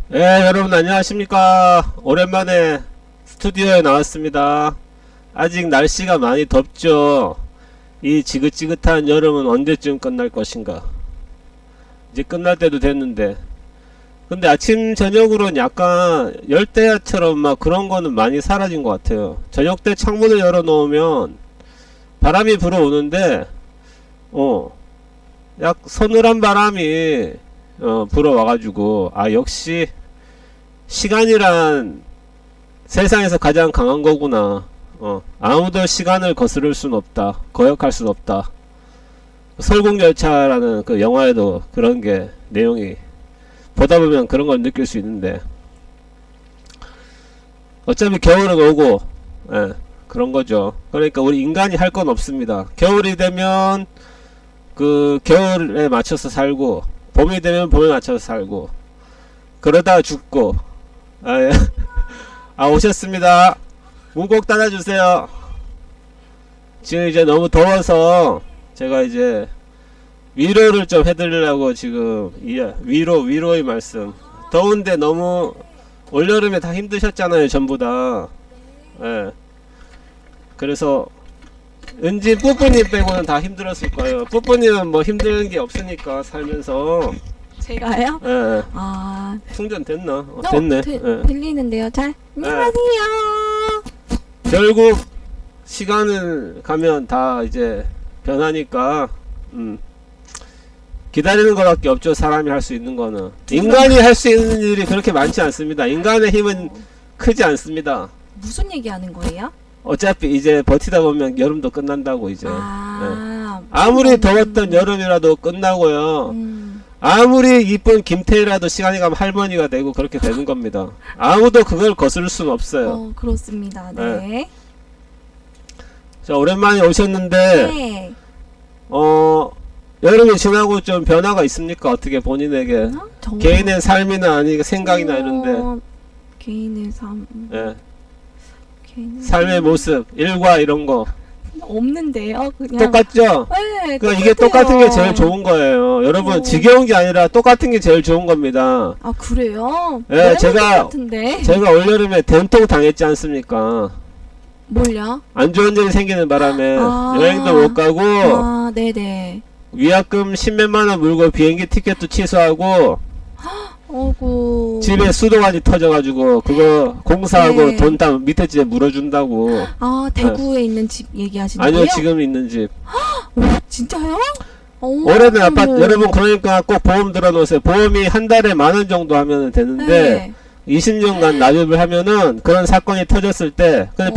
네, 여러분 안녕하십니까. 오랜만에 스튜디오에 나왔습니다. 아직 날씨가 많이 덥죠. 이 지긋지긋한 여름은 언제쯤 끝날 것인가. 이제 끝날 때도 됐는데, 근데 아침 저녁으로는 약간 열대야처럼 막 그런 거는 많이 사라진 것 같아요. 저녁 때 창문을 열어 놓으면 바람이 불어오는데 약 서늘한 바람이 불어와가지고, 아, 역시 시간이란 세상에서 가장 강한 거구나. 아무도 시간을 거스를 순 없다. 거역할 순 없다. 설국열차라는 그 영화에도 그런 게 내용이 보다 보면 그런 걸 느낄 수 있는데, 어차피 겨울은 오고, 그런 거죠. 그러니까 우리 인간이 할 건 없습니다. 겨울이 되면 그 겨울에 맞춰서 살고, 봄이 되면 봄에 맞춰서 살고, 그러다 죽고. 예. 오셨습니다. 문 꼭 닫아주세요. 지금 이제 너무 더워서 제가 이제 위로를 좀 해드리려고 지금 위로의 말씀. 더운데 너무 올여름에 다 힘드셨잖아요, 전부 다. 예. 그래서 은진 뿌뿌님 빼고는 다 힘들었을 거예요. 뿌뿌님은 뭐 힘든 게 없으니까 살면서. 제가요? 예. 아, 충전 됐나? 됐네. 예. 들리는데요. 잘. 안녕하세요. 결국 시간을 가면 다 이제 변하니까 기다리는 것밖에 없죠. 사람이 할 수 있는 거는. 인간이 할 수 있는 일이 그렇게 많지 않습니다. 인간의 힘은 크지 않습니다. 무슨 얘기하는 거예요? 어차피 이제 버티다 보면 여름도 끝난다고 이제. 아, 아무리 더웠던 여름이라도 끝나고요. 아무리 이쁜 김태희라도 시간이 가면 할머니가 되고 그렇게 되는 겁니다. 아무도 그걸 거스를 수는 없어요. 그렇습니다. 네. 자, 오랜만에 오셨는데, 네. 여름이 지나고 좀 변화가 있습니까? 어떻게 본인에게? 개인의 삶이나 아니 생각이나 이런데, 개인의 삶. 예. 개인의 삶의 모습, 일과 이런 거 없는데요. 그냥. 똑같죠? 네. 그러니까 이게 똑같은 게 제일 좋은 거예요. 여러분, 지겨운 게 아니라 똑같은 게 제일 좋은 겁니다. 아, 그래요? 예, 제가 올여름에 된통 당했지 않습니까? 뭘요? 안 좋은 일이 생기는 바람에 여행도 못 가고, 아, 네네. 위약금 10몇만 원 물고 비행기 티켓도 취소하고, 어구. 집에 수도관이 터져가지고 그거 공사하고 네. 돈 다 밑에 집에 물어준다고. 아, 대구에 있는 집 얘기하시는 아니요, 거예요? 지금 있는 집. 오, 진짜요? 오, 올해는 아파트. 네. 여러분, 그러니까 꼭 보험 들어놓으세요. 보험이 한 달에 10,000원 정도 하면 되는데, 네. 20년간 납입을 하면은 그런 사건이 터졌을 때, 근데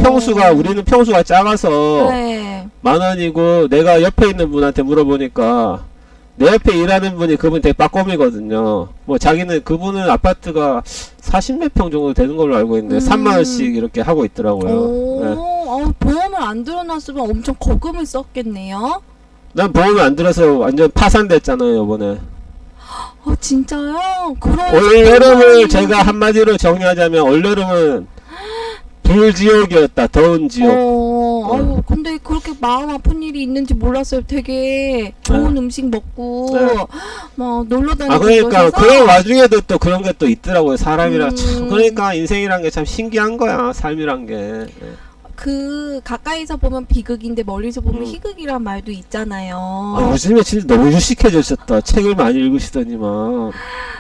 우리는 평수가 작아서 네. 10,000원이고, 내가 옆에 있는 분한테 물어보니까 내 옆에 일하는 분이, 그분 되게 빠꼼이거든요. 뭐 자기는, 그분은 아파트가 40몇 평 정도 되는 걸로 알고 있는데 3만원씩 이렇게 하고 있더라고요. 오, 네. 보험을 안 들어놨으면 엄청 거금을 썼겠네요. 난 보험을 안 들어서 완전 파산됐잖아요, 이번에. 진짜요? 그럼 올여름을 제가 한마디로 정리하자면, 올여름은 불지옥이었다. 더운 지옥. 아유, 근데 그렇게 마음 아픈 일이 있는지 몰랐어요. 되게 좋은 음식 먹고 막 놀러 다니고 그러니까 그런 와중에도 또 그런 게 또 있더라고요. 사람이라 참. 그러니까 인생이란 게 참 신기한 거야. 삶이란 게. 그 가까이서 보면 비극인데 멀리서 보면 희극이란 말도 있잖아요. 요즘에 진짜 너무 유식해졌었다. 책을 많이 읽으시더니만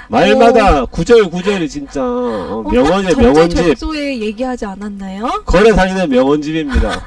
말마다 구절구절이 진짜 명언이에요. 명언집. 적소에 얘기하지 않았나요? 걸어 다니는 명언집입니다.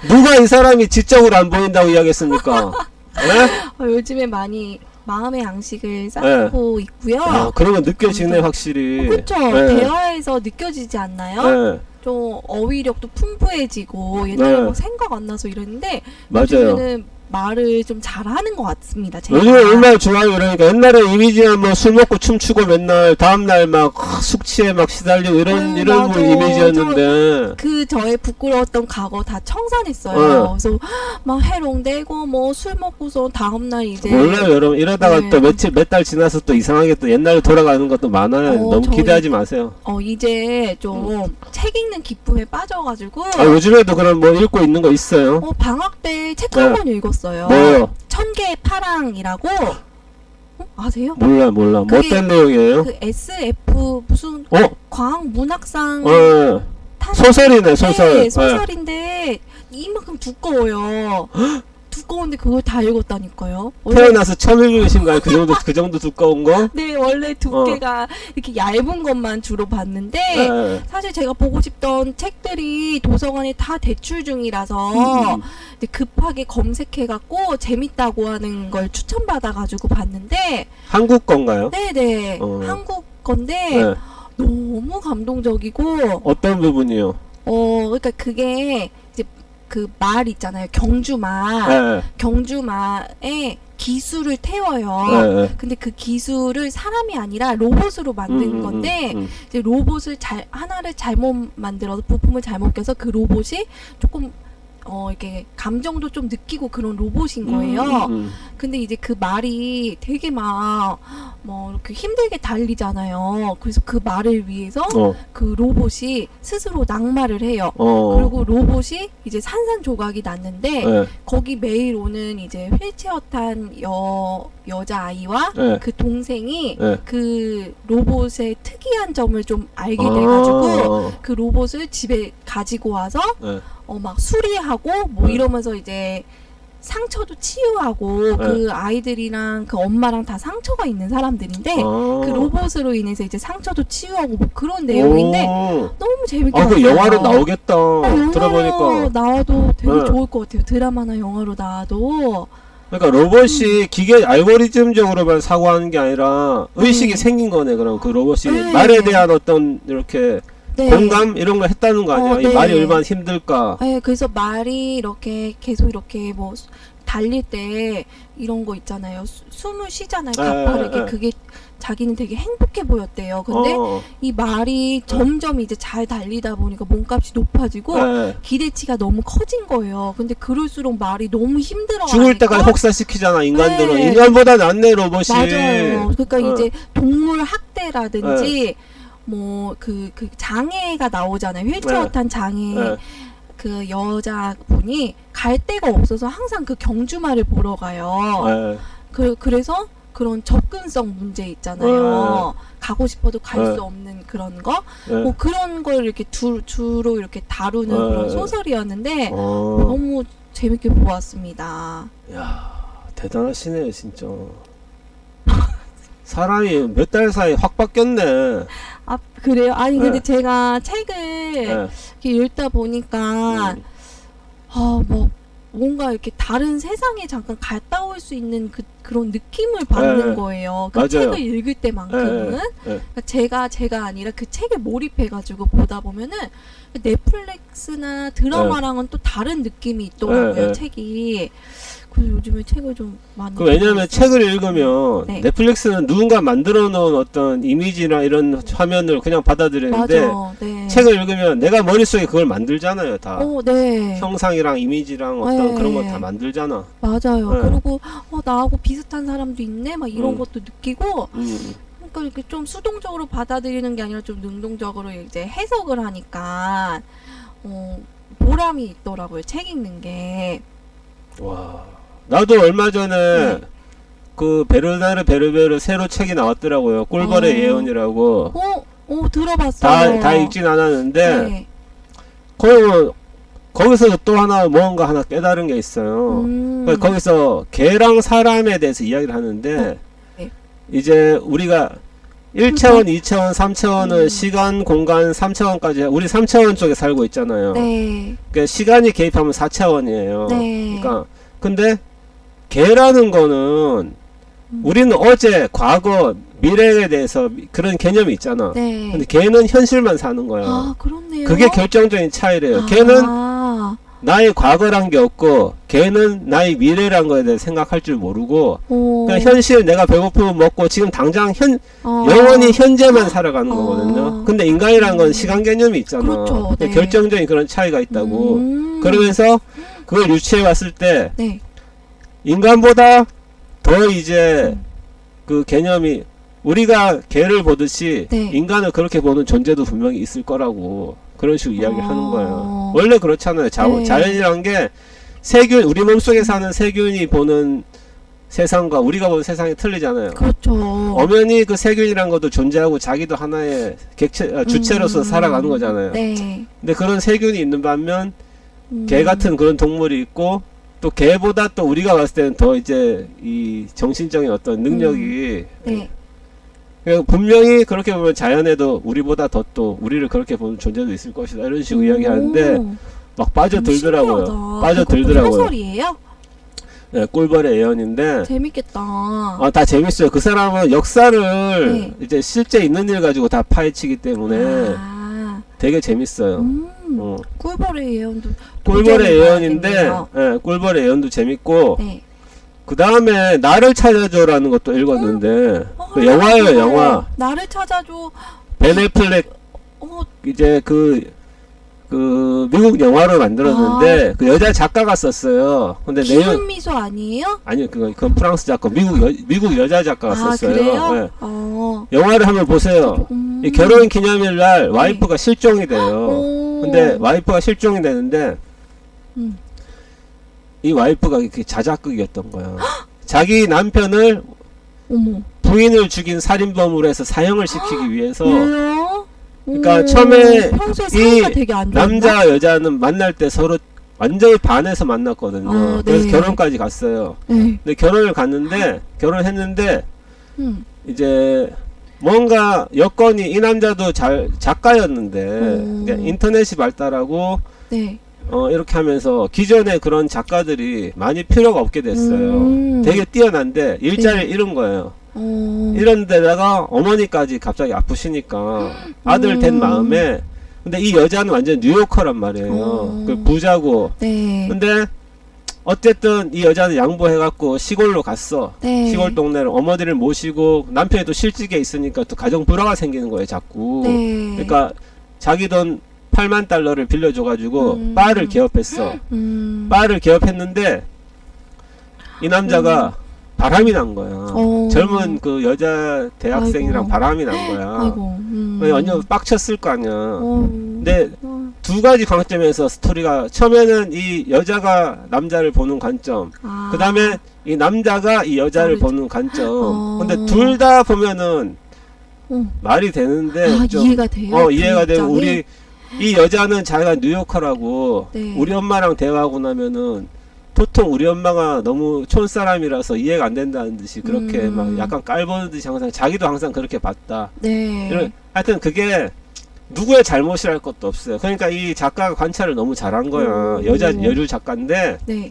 누가 이 사람이 지적으로 안 보인다고 이야기했습니까? 네? 요즘에 많이 마음의 양식을 쌓고 있고요. 그런 거 느껴지네, 확실히. 그렇죠. 네. 대화에서 느껴지지 않나요? 네. 좀 어휘력도 풍부해지고 옛날에 뭐 생각 안 나서 이랬는데 맞아요. 요즘에는 말을 좀 잘하는 것 같습니다. 제가. 요즘에 얼마나 좋아요. 그러니까 옛날에 이미지는 뭐 술 먹고 춤추고 맨날 다음날 막 숙취에 막 시달리고 이런 맞아. 이미지였는데, 그 저의 부끄러웠던 과거 다 청산했어요. 그래서 막 해롱대고 뭐 술 먹고서 다음날 이제 몰라요, 여러분. 이러다가 또 몇 달 지나서 또 이상하게 또 옛날로 돌아가는 것도 많아요. 너무 기대하지 마세요. 이제 좀 책 읽는 기쁨에 빠져가지고 요즘에도 그런 뭐 읽고 있는 거 있어요. 방학 때 책 한 권 읽었어요. 뭐요? 천개의 파랑이라고. 아세요? 몰라. 뭐 그게 어떤 내용이에요? 그 SF 무슨 어? 과학 문학상 어, 소설이네, 소설. 네, 소설인데 이만큼 두꺼워요. 두꺼운데 그걸 다 읽었다니까요. 태어나서 처음 읽으신가요? 그 정도 두꺼운 거? 네, 원래 두께가 이렇게 얇은 것만 주로 봤는데 네. 사실 제가 보고 싶던 책들이 도서관에 다 대출 중이라서 근데 급하게 검색해갖고 재밌다고 하는 걸 추천받아가지고 봤는데 한국 건가요? 네네 한국 건데 네. 너무 감동적이고 어떤 부분이요? 그러니까 그게 이제 그 말 있잖아요. 경주말. 네. 경주말에 기술을 태워요. 네. 근데 그 기술을 사람이 아니라 로봇으로 만든 건데 이제 로봇을 하나를 잘못 만들어서 부품을 잘못 껴서 그 로봇이 조금 이렇게 감정도 좀 느끼고 그런 로봇인 거예요. 근데 이제 그 말이 되게 뭐 이렇게 힘들게 달리잖아요. 그래서 그 말을 위해서 그 로봇이 스스로 낙마를 해요. 그리고 로봇이 이제 산산조각이 났는데 네. 거기 매일 오는 이제 휠체어 탄 여자아이와 네. 그 동생이 네. 그 로봇의 특이한 점을 좀 알게 돼가지고 그 로봇을 집에 가지고 와서 네. 막 수리하고 뭐 이러면서 이제 상처도 치유하고 네. 그 아이들이랑 그 엄마랑 다 상처가 있는 사람들인데 그 로봇으로 인해서 이제 상처도 치유하고 뭐 그런 내용인데 너무 재밌게 그 봤어요. 영화로 나오겠다. 영화로 들어보니까. 나와도 되게 네. 좋을 것 같아요. 드라마나 영화로 나와도. 그러니까 로봇이 기계 알고리즘적으로만 사고하는 게 아니라 의식이 생긴 거네. 그럼 그 로봇이 네. 말에 대한 어떤 이렇게 네. 공감 이런 걸 했다는 거 아니야? 네. 이 말이 얼마나 힘들까? 네, 그래서 말이 이렇게 계속 이렇게 뭐 달릴 때 이런 거 있잖아요. 숨을 쉬잖아요. 가파르게. 그게 자기는 되게 행복해 보였대요. 근데 이 말이 점점 이제 잘 달리다 보니까 몸값이 높아지고 기대치가 너무 커진 거예요. 근데 그럴수록 말이 너무 힘들어. 죽을 때까지 혹사시키잖아, 인간들은. 네. 인간보다 낫네, 로봇이. 맞아요. 그러니까 이제 동물 학대라든지 뭐 그 장애가 나오잖아요. 휠체어 탄 장애. 그 여자분이 갈 데가 없어서 항상 그 경주말을 보러 가요. 그래서 그런 접근성 문제 있잖아요. 가고 싶어도 갈 수 없는 그런 거. 뭐 그런 걸 이렇게 주로 이렇게 다루는 그런 소설이었는데 너무 재밌게 보았습니다. 야, 대단하시네요, 진짜. 사람이 몇 달 사이 확 바뀌었네. 아, 그래요? 아니, 근데 제가 책을 이렇게 읽다 보니까, 뭐, 뭔가 이렇게 다른 세상에 잠깐 갔다 올 수 있는 그런 느낌을 받는 거예요. 그 맞아요. 책을 읽을 때만큼은. 그러니까 제가 아니라 그 책에 몰입해가지고 보다 보면은 넷플릭스나 드라마랑은 또 다른 느낌이 있더라고요, 책이. 그래서 요즘에 책을 좀 많이. 왜냐면 책을 읽으면 네. 넷플릭스는 누군가 만들어 놓은 어떤 이미지나 이런 화면을 그냥 받아들이는데 맞아. 네. 책을 읽으면 내가 머릿속에 그걸 만들잖아요, 다. 네. 형상이랑 이미지랑 어떤 그런 거 다 만들잖아. 맞아요. 그리고 나하고 비슷한 사람도 있네, 막 이런 것도 느끼고. 그러니까 이렇게 좀 수동적으로 받아들이는 게 아니라 좀 능동적으로 이제 해석을 하니까 보람이 있더라고요. 책 읽는 게. 와, 나도 얼마 전에 그 베르나르 베르베르 새로 책이 나왔더라고요. 꿀벌의 예언이라고. 들어봤어요. 다 읽진 않았는데 거기서 또 뭔가 하나 깨달은 게 있어요. 그러니까 거기서 개랑 사람에 대해서 이야기를 하는데 이제 우리가 1차원, 2차원, 3차원은 시간, 공간, 3차원까지 우리 3차원 쪽에 살고 있잖아요. 그러니까 시간이 개입하면 4차원이에요. 그러니까 근데 개라는 거는 우리는 어제, 과거, 미래에 대해서 그런 개념이 있잖아. 근데 개는 현실만 사는 거야. 아, 그렇네요. 그게 결정적인 차이래요. 개는 나의 과거란 게 없고 걔는 나의 미래란 거에 대해 생각할 줄 모르고 그냥 현실 내가 배고프면 먹고 지금 당장 영원히 현재만 살아가는 거거든요. 근데 인간이란 건 시간 개념이 있잖아. 그렇죠. 네. 결정적인 그런 차이가 있다고. 그러면서 그걸 유추해 봤을 때 인간보다 더 이제 그 개념이 우리가 개를 보듯이 인간을 그렇게 보는 존재도 분명히 있을 거라고 그런 식으로 이야기를 하는 거예요. 원래 그렇잖아요. 자연이란 게 세균, 우리 몸속에 사는 세균이 보는 세상과 우리가 보는 세상이 틀리잖아요. 그렇죠. 엄연히 그 세균이란 것도 존재하고 자기도 하나의 주체로서 살아가는 거잖아요. 네. 근데 그런 세균이 있는 반면 개 음. 같은 그런 동물이 있고 또 개보다 또 우리가 봤을 때는 더 이제 이 정신적인 어떤 능력이 네. 그러니까 분명히 그렇게 보면 자연에도 우리보다 더 또 우리를 그렇게 보는 존재도 있을 것이다 이런 식으로 이야기하는데 막 빠져들더라고요. 신기하다. 빠져들더라고요. 그것도 소설이에요? 네, 꿀벌의 예언인데 재밌겠다. 다 재밌어요. 그 사람은 역사를 네. 이제 실제 있는 일 가지고 다 파헤치기 때문에 아, 되게 재밌어요. 어. 꿀벌의 예언도 꿀벌의 도전해봐야겠네요. 예언인데 예, 꿀벌의 예언도 재밌고 네. 그 다음에 나를 찾아줘라는 것도 읽었는데 그 영화예요. 영화. 나를 찾아줘. 벤 애플렉 어, 이제 그 미국 영화로 만들었는데 그 여자 작가가 썼어요. 근데 내용 기욤 미소 아니에요? 아니요 그건 프랑스 작가 미국 여자 작가가 썼어요. 그래요? 예. 어. 영화를 한번 보세요. 이 결혼 기념일 날 와이프가 실종이 돼요. 오. 근데 와이프가 실종이 되는데 음. 이 와이프가 이렇게 자작극이었던 거야. 자기 남편을 어머. 부인을 죽인 살인범으로 해서 사형을 시키기 위해서 왜요? 그러니까 오, 처음에 평소에 이 사이가 되게 안 좋았나? 남자 여자는 만날 때 서로 완전히 반해서 만났거든요. 아, 그래서 네. 결혼까지 갔어요. 네. 근데 결혼했는데 음. 이제 뭔가 여건이 이 남자도 작가였는데 그러니까 인터넷이 발달하고 네. 이렇게 하면서 기존의 그런 작가들이 많이 필요가 없게 됐어요. 되게 뛰어난데 일자리를 네. 잃은 거예요. 어. 이런 데다가 어머니까지 갑자기 아프시니까 아들 된 마음에 근데 이 여자는 완전 뉴요커란 말이에요. 그 부자고. 네. 근데 어쨌든 이 여자는 양보해갖고 시골로 갔어. 네. 시골 동네로 어머니를 모시고 남편이 또 실직에 있으니까 또 가정 불화가 생기는 거예요, 자꾸. 네. 그러니까 자기 돈 8만 달러를 빌려줘가지고 바를 개업했어. 바를 개업했는데 이 남자가 바람이 난 거야. 젊은 그 여자 대학생이랑 아이고. 바람이 난 거야. 아이고. 완전 빡쳤을 거 아니야. 어. 근데 두 가지 관점에서 스토리가 처음에는 이 여자가 남자를 보는 관점, 아. 그 다음에 이 남자가 이 여자를 그렇죠. 보는 관점. 근데 어. 둘 다 보면은 어. 말이 되는데 아, 좀 이해가 돼요? 이해가 그 되고 입장이? 우리 이 여자는 자기가 뉴요커라고 네. 우리 엄마랑 대화하고 나면은 보통 우리 엄마가 너무 촌사람이라서 이해가 안 된다는 듯이 그렇게 막 약간 깔보는 듯이 항상 자기도 항상 그렇게 봤다. 네. 하여튼 그게 누구의 잘못이랄 것도 없어요. 그러니까 이 작가가 관찰을 너무 잘한 거야. 여류 작가인데 네.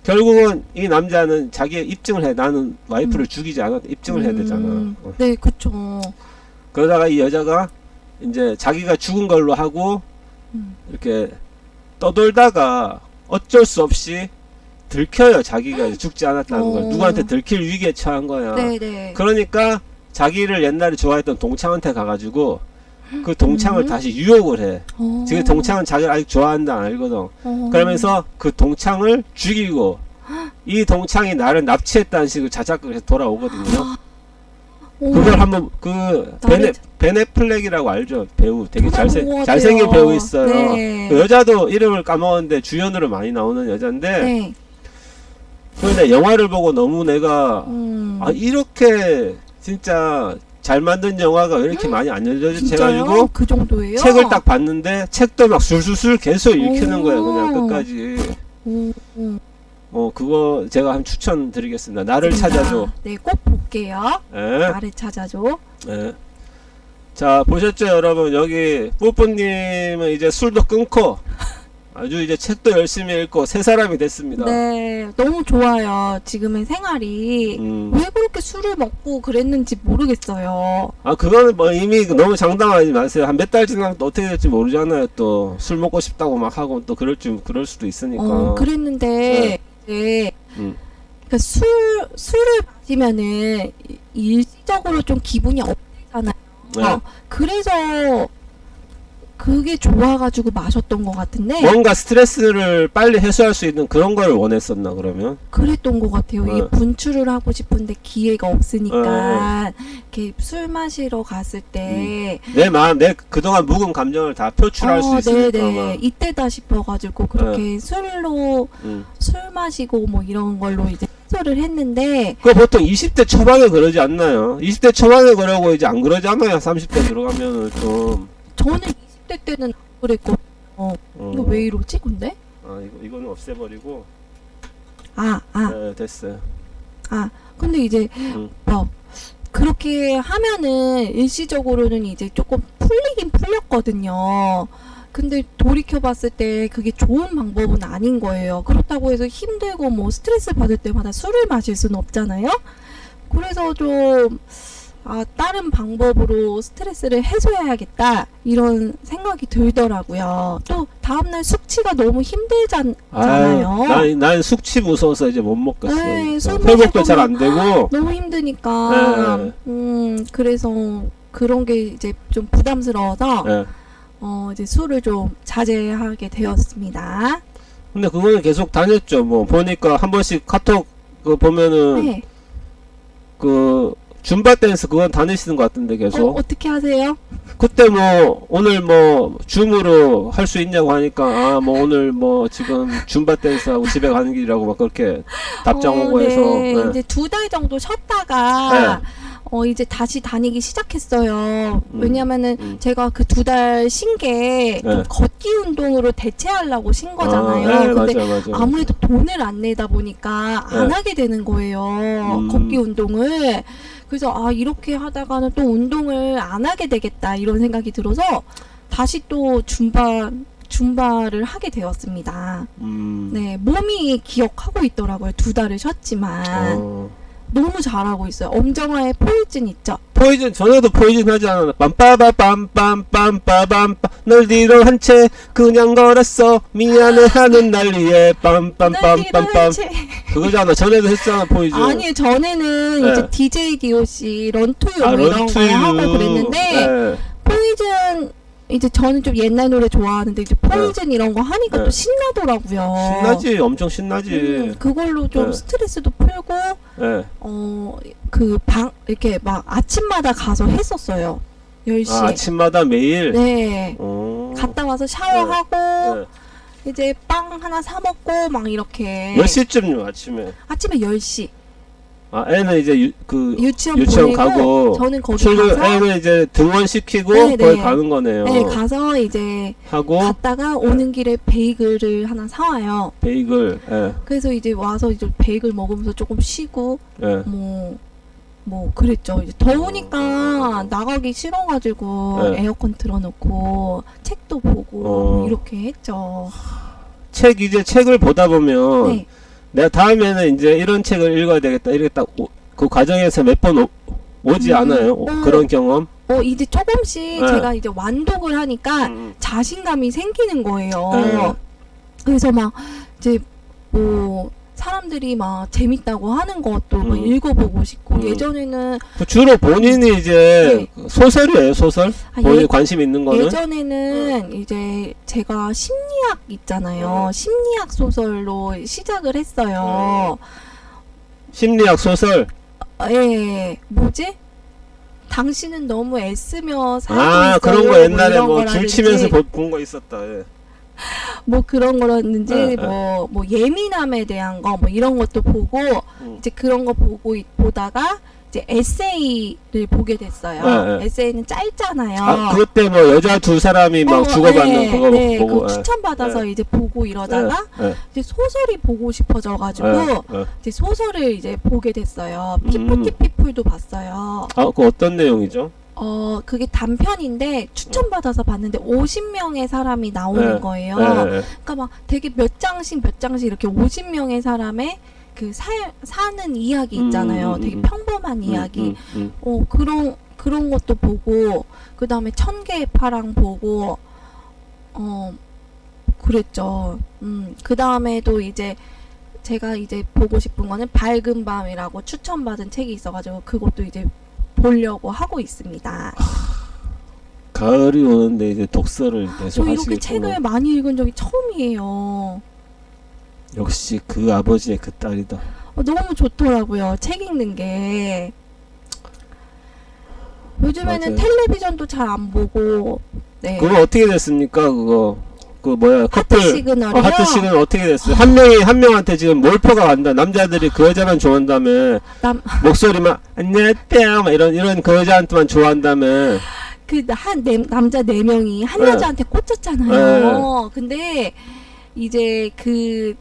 결국은 이 남자는 자기의 입증을 해. 나는 와이프를 죽이지 않았다. 입증을 해야 되잖아. 네, 그쵸. 그러다가 이 여자가 이제 자기가 죽은 걸로 하고 이렇게 떠돌다가 어쩔 수 없이 들켜요. 자기가 죽지 않았다는 걸. 누구한테 들킬 위기에 처한 거야. 네네. 그러니까 자기를 옛날에 좋아했던 동창한테 가가지고 그 동창을 다시 유혹을 해. 지금 동창은 자기를 아직 좋아한다 알거든. 그러면서 그 동창을 죽이고 이 동창이 나를 납치했다는 식으로 자작극을 해서 돌아오거든요. 그걸 한번 벤 애플렉이라고 알죠? 배우 되게 잘생긴 배우 있어요. 네. 그 여자도 이름을 까먹었는데 주연으로 많이 나오는 여잔데 네. 그런데 영화를 보고 너무 내가 이렇게 진짜 잘 만든 영화가 왜 이렇게 많이 안 알려졌지 해가지고 그 정도예요? 책을 딱 봤는데 책도 막 술술술 계속 읽히는 거예요. 그냥 끝까지. 그거 제가 한번 추천드리겠습니다. 나를 찾아줘. 네, 꼭 볼게요. 예. 나를 찾아줘. 예. 자, 보셨죠, 여러분? 여기 뿌뿌님은 이제 술도 끊고 아주 이제 책도 열심히 읽고 새 사람이 됐습니다. 네, 너무 좋아요. 지금의 생활이 왜 그렇게 술을 먹고 그랬는지 모르겠어요. 그거는 뭐 이미 너무 장담하지 마세요. 한 몇 달 지나면 또 어떻게 될지 모르잖아요. 또 술 먹고 싶다고 막 하고 또 그럴 수도 있으니까. 그랬는데 이제 그러니까 술을 마시면은 일시적으로 좀 기분이 업되잖아요. 네. 그래서 그게 좋아가지고 마셨던 것 같은데 뭔가 스트레스를 빨리 해소할 수 있는 그런 걸 원했었나 그러면? 그랬던 것 같아요. 이게 분출을 하고 싶은데 기회가 없으니까 이렇게 술 마시러 갔을 때 내 마음, 내 그동안 묵은 감정을 다 표출할 수 있으니까. 네네. 이때다 싶어가지고 그렇게 술로 술 마시고 뭐 이런 걸로 이제 해소를 했는데 그 보통 20대 초반에 그러지 않나요? 20대 초반에 그러고 이제 안 그러잖아요. 30대 들어가면은 좀. 저는 20대 때는 안 그랬거든요. 이거 왜 이러지 근데? 아 이거는 없애버리고. 네, 됐어요. 근데 이제 그렇게 하면은 일시적으로는 이제 조금 풀리긴 풀렸거든요. 근데 돌이켜봤을 때 그게 좋은 방법은 아닌 거예요. 그렇다고 해서 힘들고 뭐 스트레스 받을 때마다 술을 마실 수는 없잖아요. 그래서 좀 다른 방법으로 스트레스를 해소해야겠다 이런 생각이 들더라고요. 또 다음날 숙취가 너무 힘들잖아요. 난 숙취 무서워서 이제 못 먹겠어. 네, 술 회복도 잘 안 되고. 너무 힘드니까. 그래서 그런 게 이제 좀 부담스러워서 네. 이제 술을 좀 자제하게 되었습니다. 근데 그거는 계속 다녔죠. 뭐 보니까 한 번씩 카톡 그 보면은 네. 그 줌바 댄스 그건 다니시는 것 같은데 계속. 어떻게 하세요? 그때 뭐 오늘 뭐 줌으로 할 수 있냐고 하니까 뭐 오늘 뭐 지금 줌바 댄스하고 집에 가는 길이라고 막 그렇게 답장 오고 네. 해서. 네. 이제 2달 정도 쉬었다가 이제 다시 다니기 시작했어요. 왜냐면은 제가 그 2달 쉰 게 좀 걷기 운동으로 대체하려고 쉰 거잖아요. 근데 맞아. 아무래도 돈을 안 내다 보니까 안 하게 되는 거예요. 걷기 운동을. 그래서 이렇게 하다가는 또 운동을 안 하게 되겠다 이런 생각이 들어서 다시 또 줌바를 하게 되었습니다. 네, 몸이 기억하고 있더라고요. 2달을 쉬었지만 너무 잘하고 있어요. 엄정화의 포이즌 있죠? 포이즌 전에도 포이즌 하지 않았나? 빰빠바빰빰빰빠밤 널 뒤로 한 채 그냥 걸었어 미안해 하는 난리에 빰빰빰빰빰 그거잖아. 전에도 했잖아 포이즌. 아니 전에는 이제 DJ DOC 런투유 뭐 이런 거 하고 그랬는데 포이즌 이제 저는 좀 옛날 노래 좋아하는데 이제 포이즌 이런 거 하니까 또 신나더라고요. 신나지, 엄청 신나지. 그걸로 좀 스트레스도 풀고 이렇게 막 아침마다 가서 했었어요. 10시에. 아침마다 매일? 네. 갔다 와서 샤워하고 이제 빵 하나 사 먹고 막 이렇게. 몇 시쯤요 아침에? 아침에 10시. 애는 이제 유치원 보내고 가고 저는 거기 출근 가서 애는 이제 등원 시키고 거기 가는 거네요. 네, 가서 이제 하고 갔다가 오는 길에 베이글을 하나 사와요. 베이글. 그래서 이제 와서 이제 베이글 먹으면서 조금 쉬고 뭐 그랬죠. 이제 더우니까 나가기 싫어가지고 에어컨 틀어놓고 책도 보고 이렇게 했죠. 책을 보다 보면 내가 다음에는 이제 이런 책을 읽어야 되겠다 이렇게 딱 그 과정에서 몇 번 오지 않아요? 그런 경험? 이제 조금씩 제가 이제 완독을 하니까 자신감이 생기는 거예요. 그래서 막 이제 뭐 사람들이 막 재밌다고 하는 것도 막 읽어보고 싶고 예전에는 주로 본인이 이제 소설이에요, 소설? 본인이 관심 있는 거는? 예전에는 이제 제가 심리학 있잖아요. 심리학 소설로 시작을 했어요. 심리학 소설? 뭐지? 당신은 너무 애쓰며 살고 있어요. 그런 거 옛날에 뭐 줄 치면서 본 거 있었다. 뭐 그런 거라든지 뭐 예민함에 대한 거 뭐 이런 것도 보고 이제 그런 거 보다가 이제 에세이를 보게 됐어요. 에세이는 짧잖아요. 그때 뭐 여자 두 사람이 막 주고받는 그거 보고 그거 추천받아서 이제 보고 이러다가 이제 소설이 보고 싶어져가지고 이제 소설을 이제 보게 됐어요. 피플도 봤어요. 그 어떤 내용이죠? 그게 단편인데 추천받아서 봤는데 50명의 사람이 나오는 거예요. 그러니까 막 되게 몇 장씩 이렇게 50명의 사람의 그 사는 이야기 있잖아요. 되게 평범한 이야기. 그런 것도 보고 그 다음에 천개의 파랑 보고 그랬죠. 그 다음에도 이제 제가 이제 보고 싶은 거는 밝은 밤이라고 추천받은 책이 있어가지고 그것도 이제 보려고 하고 있습니다. 가을이 오는데 이제 독서를 계속 하시겠구나. 이렇게 책을 많이 읽은 적이 처음이에요. 역시 그 아버지의 그 딸이다. 너무 좋더라고요. 책 읽는 게. 요즘에는 텔레비전도 잘 안 보고. 그거 어떻게 됐습니까? 그거 그 뭐야 커플 하트 시그널이요? 하트 시그널 어떻게 됐어요? 한 명이 한 명한테 지금 몰표가 간다. 남자들이 그 여자만 좋아한다며. 목소리만 안녕하세요 막 이런 그 여자한테만 좋아한다며. 남자 4명이 한 네. 여자한테 꽂혔잖아요. 근데 이제 그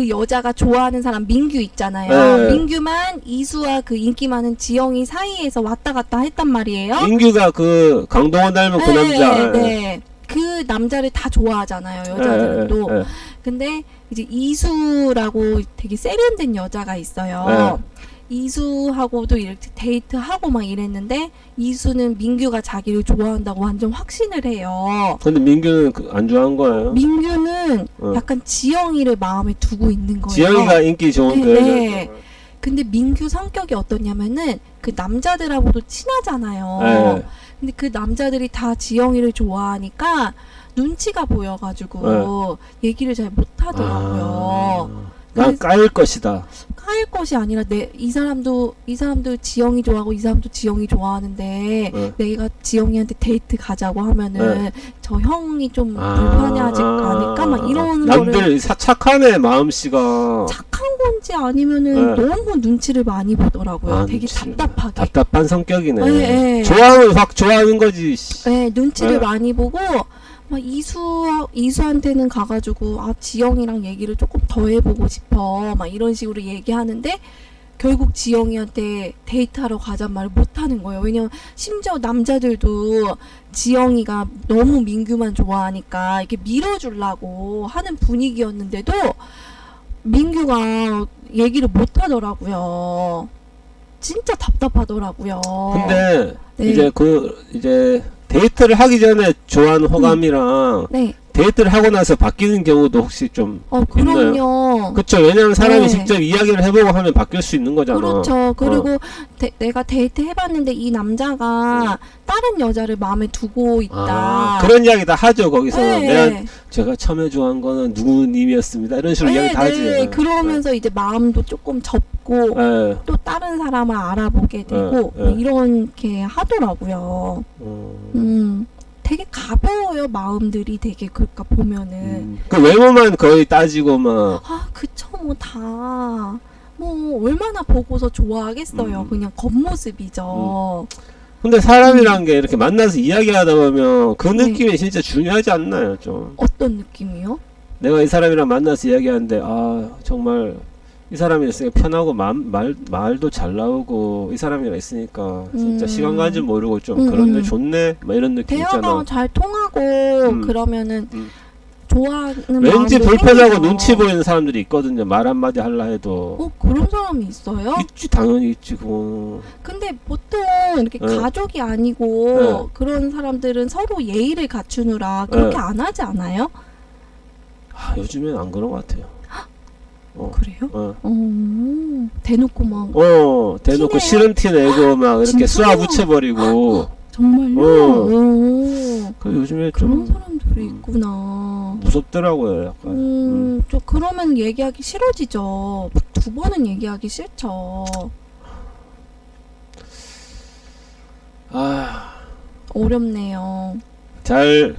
여자가 좋아하는 사람 민규 있잖아요. 네. 민규만 이수와 그 인기 많은 지영이 사이에서 왔다 갔다 했단 말이에요. 민규가 그 강동원 닮은 그 남자. 네. 그 남자를 다 좋아하잖아요. 여자들도. 예, 예. 근데 이제 이수라고 되게 세련된 여자가 있어요. 이수하고도 이렇게 데이트하고 막 이랬는데 이수는 민규가 자기를 좋아한다고 완전 확신을 해요. 근데 민규는 안 좋아한 거예요? 민규는 약간 지영이를 마음에 두고 있는 거예요. 지영이가 인기 좋은 그 네. 여자. 근데 민규 성격이 어떠냐면은 그 남자들하고도 친하잖아요. 네. 근데 그 남자들이 다 지영이를 좋아하니까 눈치가 보여가지고 얘기를 잘 못하더라고요. 난 까일 것이다. 까일 것이 아니라 이 사람도 지영이 좋아하고 이 사람도 지영이 좋아하는데 내가 지영이한테 데이트 가자고 하면은 저 형이 좀 불편해하지 않을까 막 이런 거를. 남들 착하네 마음씨가. 착한 건지 아니면은 너무 눈치를 많이 보더라고요. 되게 답답하게. 답답한 성격이네. 네. 좋아하면 확 좋아하는 거지. 네, 눈치를 많이 보고 막 이수한테는 가가지고 지영이랑 얘기를 조금 더 해보고 싶어 막 이런 식으로 얘기하는데 결국 지영이한테 데이트하러 가잔 말을 못하는 거예요. 왜냐면 심지어 남자들도 지영이가 너무 민규만 좋아하니까 이렇게 밀어주려고 하는 분위기였는데도 민규가 얘기를 못하더라고요. 진짜 답답하더라고요. 근데 이제 데이트를 하기 전에 좋아하는 호감이랑 데이트를 하고 나서 바뀌는 경우도 혹시 좀 그럼요. 있나요? 그렇죠. 왜냐면 사람이 직접 이야기를 해보고 하면 바뀔 수 있는 거잖아. 그렇죠. 그리고 내가 데이트 해봤는데 이 남자가 다른 여자를 마음에 두고 있다. 그런 이야기 다 하죠 거기서. 네. 제가 처음에 좋아한 거는 누구님이었습니다. 이런 식으로 이야기 다 하지. 그러면서 이제 마음도 조금 접고 또 다른 사람을 알아보게 되고 이렇게 하더라고요. 되게 가벼워요 마음들이 되게 그러니까 보면은 그 외모만 거의 따지고 막 그쵸 뭐 얼마나 보고서 좋아하겠어요. 그냥 겉모습이죠. 근데 사람이란 게 이렇게 만나서 이야기하다 보면 그 느낌이 진짜 중요하지 않나요? 좀 어떤 느낌이요? 내가 이 사람이랑 만나서 이야기하는데 정말 이 사람이 있으니까 편하고 말도 잘 나오고 이 사람이랑 있으니까 진짜 시간 가는 줄 모르고 좀 그런데 좋네 막 이런 느낌 대화가 있잖아. 잘 통하고 그러면은 좋아하는 왠지 마음도 불편하고 생기죠. 눈치 보이는 사람들이 있거든요. 말 한마디 할라 해도. 그런 사람이 있어요? 있지 당연히 있지 그거. 근데 보통 이렇게 가족이 아니고 그런 사람들은 서로 예의를 갖추느라 그렇게 안 하지 않아요? 요즘엔 안 그런 것 같아요. 그래요? 대놓고 막 대놓고 티내요? 싫은 티 내고 막 이렇게 진짜요? 쏴 붙여버리고. 정말요? 요즘에 그런 좀 사람들이 있구나. 무섭더라고요 약간. 저 그러면 얘기하기 싫어지죠. 2번은 얘기하기 싫죠. 어렵네요.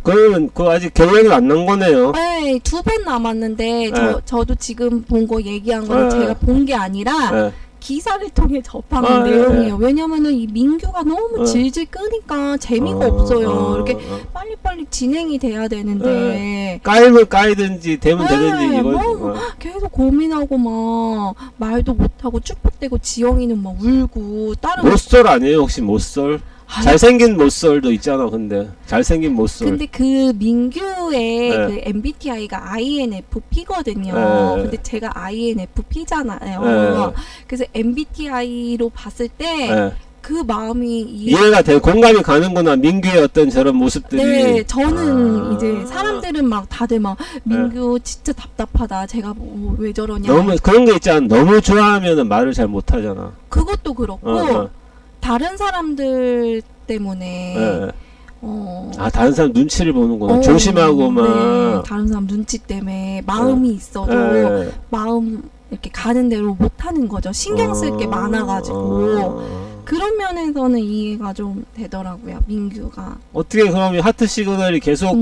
그러면 그거 아직 결론은 안 난 거네요. 네, 2번 남았는데 저도 지금 본 거 얘기한 거는 제가 본 게 아니라 기사를 통해 접한 내용이에요. 왜냐면은 이 민규가 너무 질질 끄니까 재미가 없어요. 이렇게 빨리빨리 진행이 돼야 되는데 까이면 까이든지 되면 되든지 이거 계속 고민하고 막 말도 못하고 쭈뼛대고 지영이는 막 울고 다른 모쏠 아니에요 혹시 모쏠? 잘생긴 모쏠도 있잖아. 근데 잘생긴 모쏠. 근데 그 민규의 그 MBTI가 INFP거든요. 근데 제가 INFP잖아요. 그래서 MBTI로 봤을 때 그 마음이 이해가 돼. 공감이 가는구나. 민규의 어떤 저런 모습들이. 네, 저는 이제 사람들은 막 다들 막 민규 진짜 답답하다. 제가 왜 저러냐. 너무 그런 게 있잖아. 너무 좋아하면은 말을 잘 못하잖아. 그것도 그렇고 다른 사람들 때문에 다른 사람 눈치를 보는구나. 조심하고 막. 다른 사람 눈치 때문에 마음이 있어도 마음 이렇게 가는 대로 못하는 거죠. 신경 쓸 게 많아가지고 그런 면에서는 이해가 좀 되더라고요. 민규가 어떻게 그러면 하트 시그널이 계속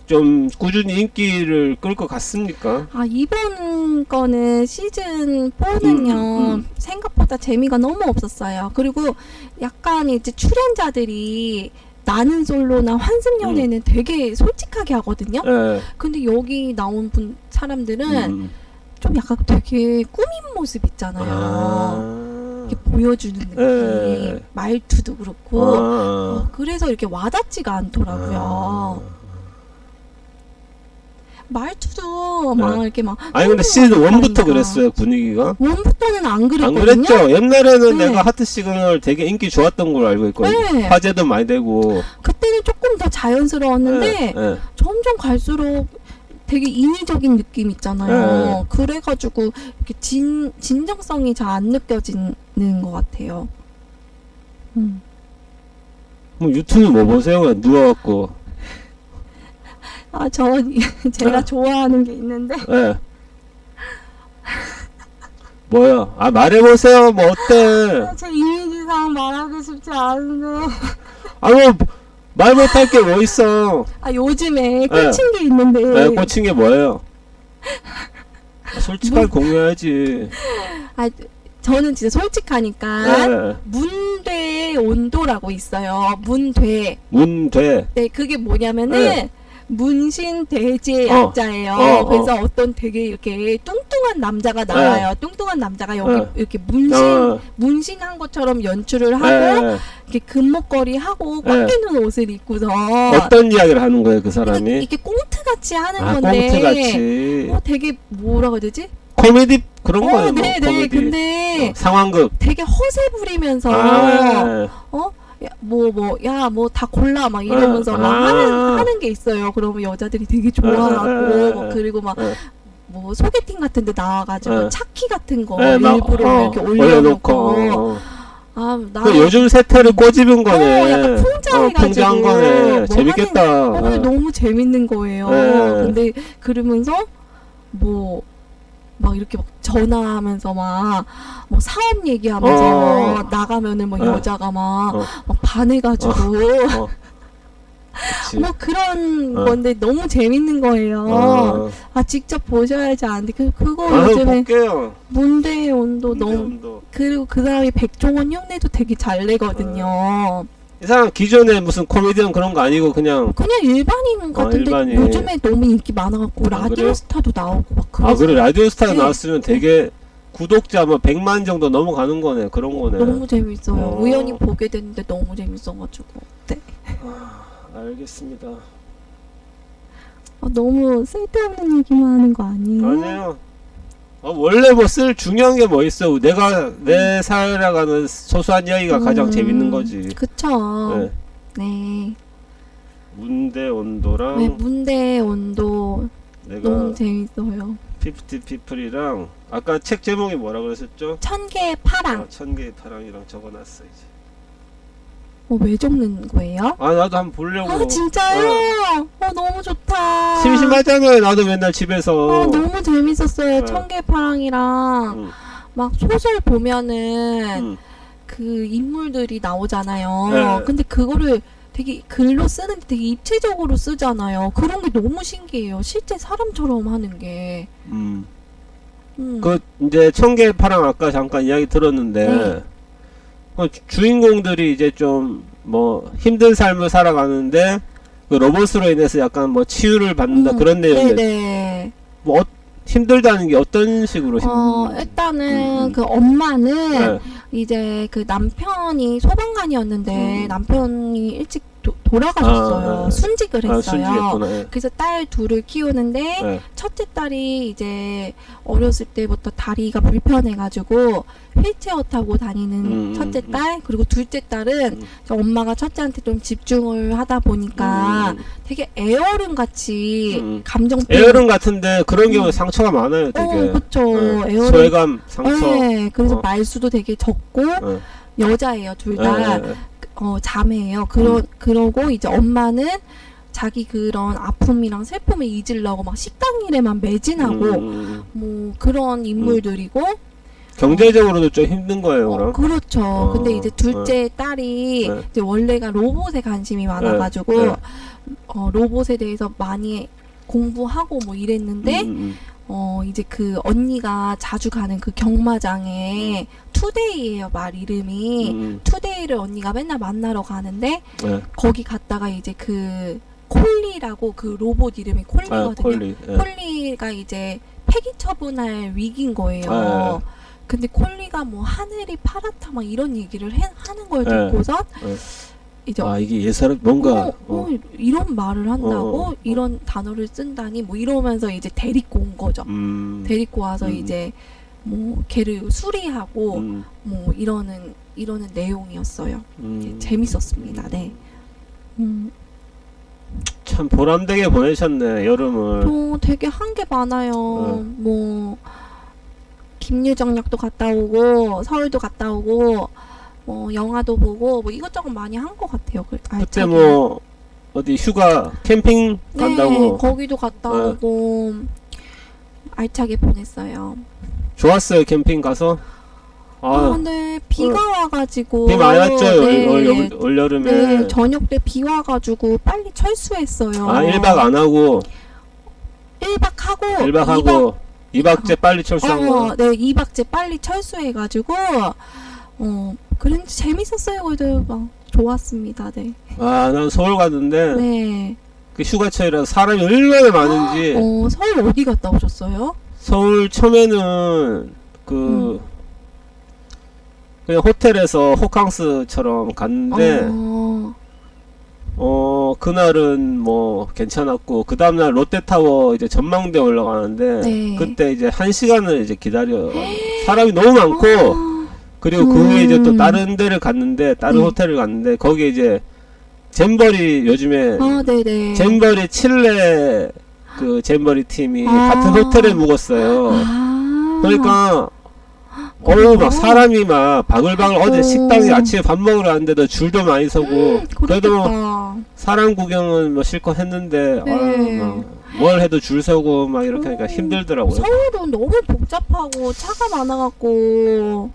좀 꾸준히 인기를 끌 것 같습니까? 아, 이번 거는 시즌 4는요, 생각보다 재미가 너무 없었어요. 그리고 약간 이제 출연자들이 나는 솔로나 환승연애는 되게 솔직하게 하거든요. 예. 근데 여기 나온 사람들은 좀 약간 되게 꾸민 모습 있잖아요. 이렇게 보여주는 느낌, 예. 말투도 그렇고, 아. 그래서 이렇게 와닿지가 않더라고요. 말투도 막 네. 이렇게 막. 아니 근데 시즌 1부터 하니까. 그랬어요 분위기가. 원부터는 안 안 그랬거든요. 그랬죠? 옛날에는 네. 내가 하트 시그널 되게 인기 좋았던 걸로 알고 있거든요. 네. 화제도 많이 되고. 그때는 조금 더 자연스러웠는데 예, 예. 점점 갈수록 되게 인위적인 느낌 있잖아요. 네. 그래가지고 이렇게 진정성이 잘 안 느껴지는 것 같아요. 뭐 유튜브 뭐 보세요? 그냥 누워갖고. 아, 제가 네. 좋아하는 게 있는데. 예. 뭐야? 아 말해보세요. 뭐 어때? 제 이미지상 말하고 싶지 않은데. 아 뭐 말 못할 게 뭐 있어? 아, 요즘에 꽂힌 게 있는데. 네, 꽂힌 게 뭐예요? 솔직하게 공유해야지. 아, 저는 진짜 솔직하니까. 네. 문대 온도라고 있어요. 문대. 문돼. 네, 그게 뭐냐면은 네. 문신 대지의 어. 약자예요. 그래서 어떤 되게 이렇게 뚱뚱한 남자가 나와요. 뚱뚱한 남자가 여기 네. 이렇게 어. 문신한 것처럼 연출을 하고 네. 이렇게 금목걸이 하고 꽉 네. 끼는 옷을 입고서 어떤 이야기를 하는 거예요, 그 사람이? 이렇게 꽁트 같이 하는 아, 건데 꽁트 같이. 되게 뭐라고 해야 되지? 코미디 그런 거예요, 뭐. 네네. 코미디. 근데 상황극. 되게 허세 부리면서 아, 뭐 다 골라 막 이러면서 막 하는 게 있어요. 그러면 여자들이 되게 좋아하고 막 그리고 막 뭐 소개팅 같은 데 나와가지고 차키 같은 거 일부러 이렇게 올려놓고 그 요즘 세태를 꼬집은 거네. 약간 풍자해가지고 풍자한 거네. 뭐 재밌겠다. 너무 재밌는 거예요. 근데 그러면서 뭐 막 이렇게 막 전화하면서 막 뭐 사업 얘기하면서 나가면은 뭐 여자가 막 반해가지고 뭐 그런 건데 너무 재밌는 거예요. 아, 직접 보셔야지 아는데 그거 요즘에 볼게요. 문대의 온도 너무 온도. 그리고 그 사람이 백종원 흉내도 되게 잘 내거든요. 이 사람 기존에 무슨 코미디언 그런 거 아니고 그냥 일반인 같은데 일반인. 요즘에 너무 인기 많아갖고 라디오 그래요? 스타도 나오고 막 아 그래 라디오 스타에 네. 나왔으면 되게 구독자 뭐 100만 정도 넘어가는 거네. 그런 거네. 너무 재밌어요. 어. 우연히 보게 됐는데 너무 재밌어가지고. 네. 알겠습니다. 너무 쓸데없는 얘기만 하는 거 아니에요? 아니에요. 원래 뭐 쓸 중요한 게 뭐 있어. 내가 내 살아가는 소소한 이야기가 가장 재밌는 거지. 그쵸. 네. 네. 문대 온도랑 네, 문대의 온도 내가 너무 재밌어요. 50 피플이랑 아까 책 제목이 뭐라 그랬었죠? 천 개의 파랑. 천 개의 파랑이랑 적어놨어 이제. 왜 적는 거예요? 아 나도 한번 보려고. 아, 진짜요? 너무 좋다. 심심하잖아요. 나도 맨날 집에서. 너무 재밌었어요. 네. 천 개의 파랑이랑 막 소설 보면은 그 인물들이 나오잖아요. 네. 근데 그거를 되게 글로 쓰는데 되게 입체적으로 쓰잖아요. 그런 게 너무 신기해요. 실제 사람처럼 하는 게. 그 이제 천 개의 파랑 아까 잠깐 이야기 들었는데 네. 그 주인공들이 이제 좀 뭐 힘든 삶을 살아가는데 그 로봇으로 인해서 약간 뭐 치유를 받는다 그런 내용인데 네네. 뭐 힘들다는 게 어떤 식으로 일단은 그 엄마는 네. 이제 그 남편이 소방관이었는데 남편이 일찍 돌아가셨어요. 순직을 했어요. 순직했구나. 네. 그래서 딸 둘을 키우는데 네. 첫째 딸이 이제 어렸을 때부터 다리가 불편해가지고 휠체어 타고 다니는 첫째 딸, 그리고 둘째 딸은 엄마가 첫째한테 좀 집중을 하다 보니까 되게 애어른 같이 감정 애어른 같은데 그런 경우에 상처가 많아요. 되게. 그쵸. 네. 애어른. 소외감 상처. 네, 그래서 말수도 되게 적고 여자예요, 둘 다. 자매예요. 그러고 이제 엄마는 자기 그런 아픔이랑 슬픔을 잊으려고 막 식당 일에만 매진하고 뭐 그런 인물들이고 경제적으로도 좀 힘든 거예요, 그럼. 그렇죠. 근데 이제 둘째 딸이 이제 원래가 로봇에 관심이 많아가지고 로봇에 대해서 많이 공부하고 뭐 이랬는데 이제 그 언니가 자주 가는 그 경마장에 투데이예요, 말 이름이. 투데이를 언니가 맨날 만나러 가는데 네. 거기 갔다가 이제 그 콜리라고 그 로봇 이름이 콜리거든요. 콜리. 예. 콜리가 이제 폐기 처분할 위기인 거예요. 근데 콜리가 뭐 하늘이 파랗다 막 이런 얘기를 하는 걸 듣고서 이제 이게 예사롭 뭔가 이런 말을 한다고 이런 단어를 쓴다니 뭐 이러면서 이제 데리고 온 거죠. 데리고 와서 이제 뭐 걔를 수리하고 뭐 이러는 내용이었어요. 재밌었습니다. 네. 참 보람되게 보내셨네 여름을. 저 되게 한 게 많아요. 뭐 김유정역도 갔다 오고 서울도 갔다 오고 뭐 영화도 보고 뭐 이것저것 많이 한 것 같아요. 그때 뭐 어디 휴가 캠핑 간다고. 네, 거기도 갔다 오고 알차게 보냈어요. 좋았어요 캠핑 가서. 근데 비가 와가지고 비 많이 왔죠. 네, 올여름에. 네, 저녁 때 비 와가지고 빨리 철수했어요. 1박 안 하고 1박 하고 2박째 빨리 철수한 거. 네, 2박째 빨리 철수해가지고 그런지 재밌었어요. 그래도 막 좋았습니다. 네. 난 서울 갔는데 네. 그 휴가철이라서 사람이 얼마나 많은지. 서울 어디 갔다 오셨어요? 서울 처음에는 그냥 호텔에서 호캉스처럼 갔는데 그날은 뭐 괜찮았고 그 다음날 롯데타워 이제 전망대 올라가는데 네. 그때 이제 1시간을 이제 기다려. 사람이 너무 많고 그리고 그 후에 이제 또 다른 데를 갔는데 다른 호텔을 갔는데 거기에 이제 잼버리 요즘에 네네. 잼버리 칠레 그 잼버리 팀이 같은 호텔에 묵었어요. 그러니까 막 사람이 막 바글바글 어제 식당에 아침에 밥 먹으러 왔는데도 줄도 많이 서고 그래도 뭐 사람 구경은 뭐 실컷 했는데 뭘 해도 줄 서고 막 이렇게 하니까 힘들더라고요. 서울은 너무 복잡하고 차가 많아갖고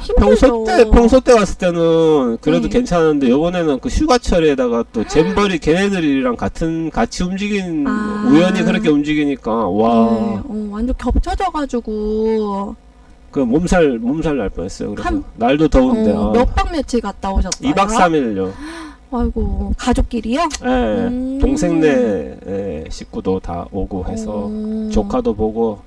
힘들죠. 평소 때 갔을 때는 그래도 괜찮은데 요번에는 그 휴가철에다가 또 잼버리 걔네들이랑 같이 움직인 우연히 그렇게 움직이니까 와. 완전 겹쳐져가지고 그 몸살 날 뻔했어요. 그래서 날도 더운데 몇 박 며칠 갔다 오셨어요? 2박 3일요. 아이고 가족끼리요? 네, 동생네 식구도 다 오고 해서 조카도 보고.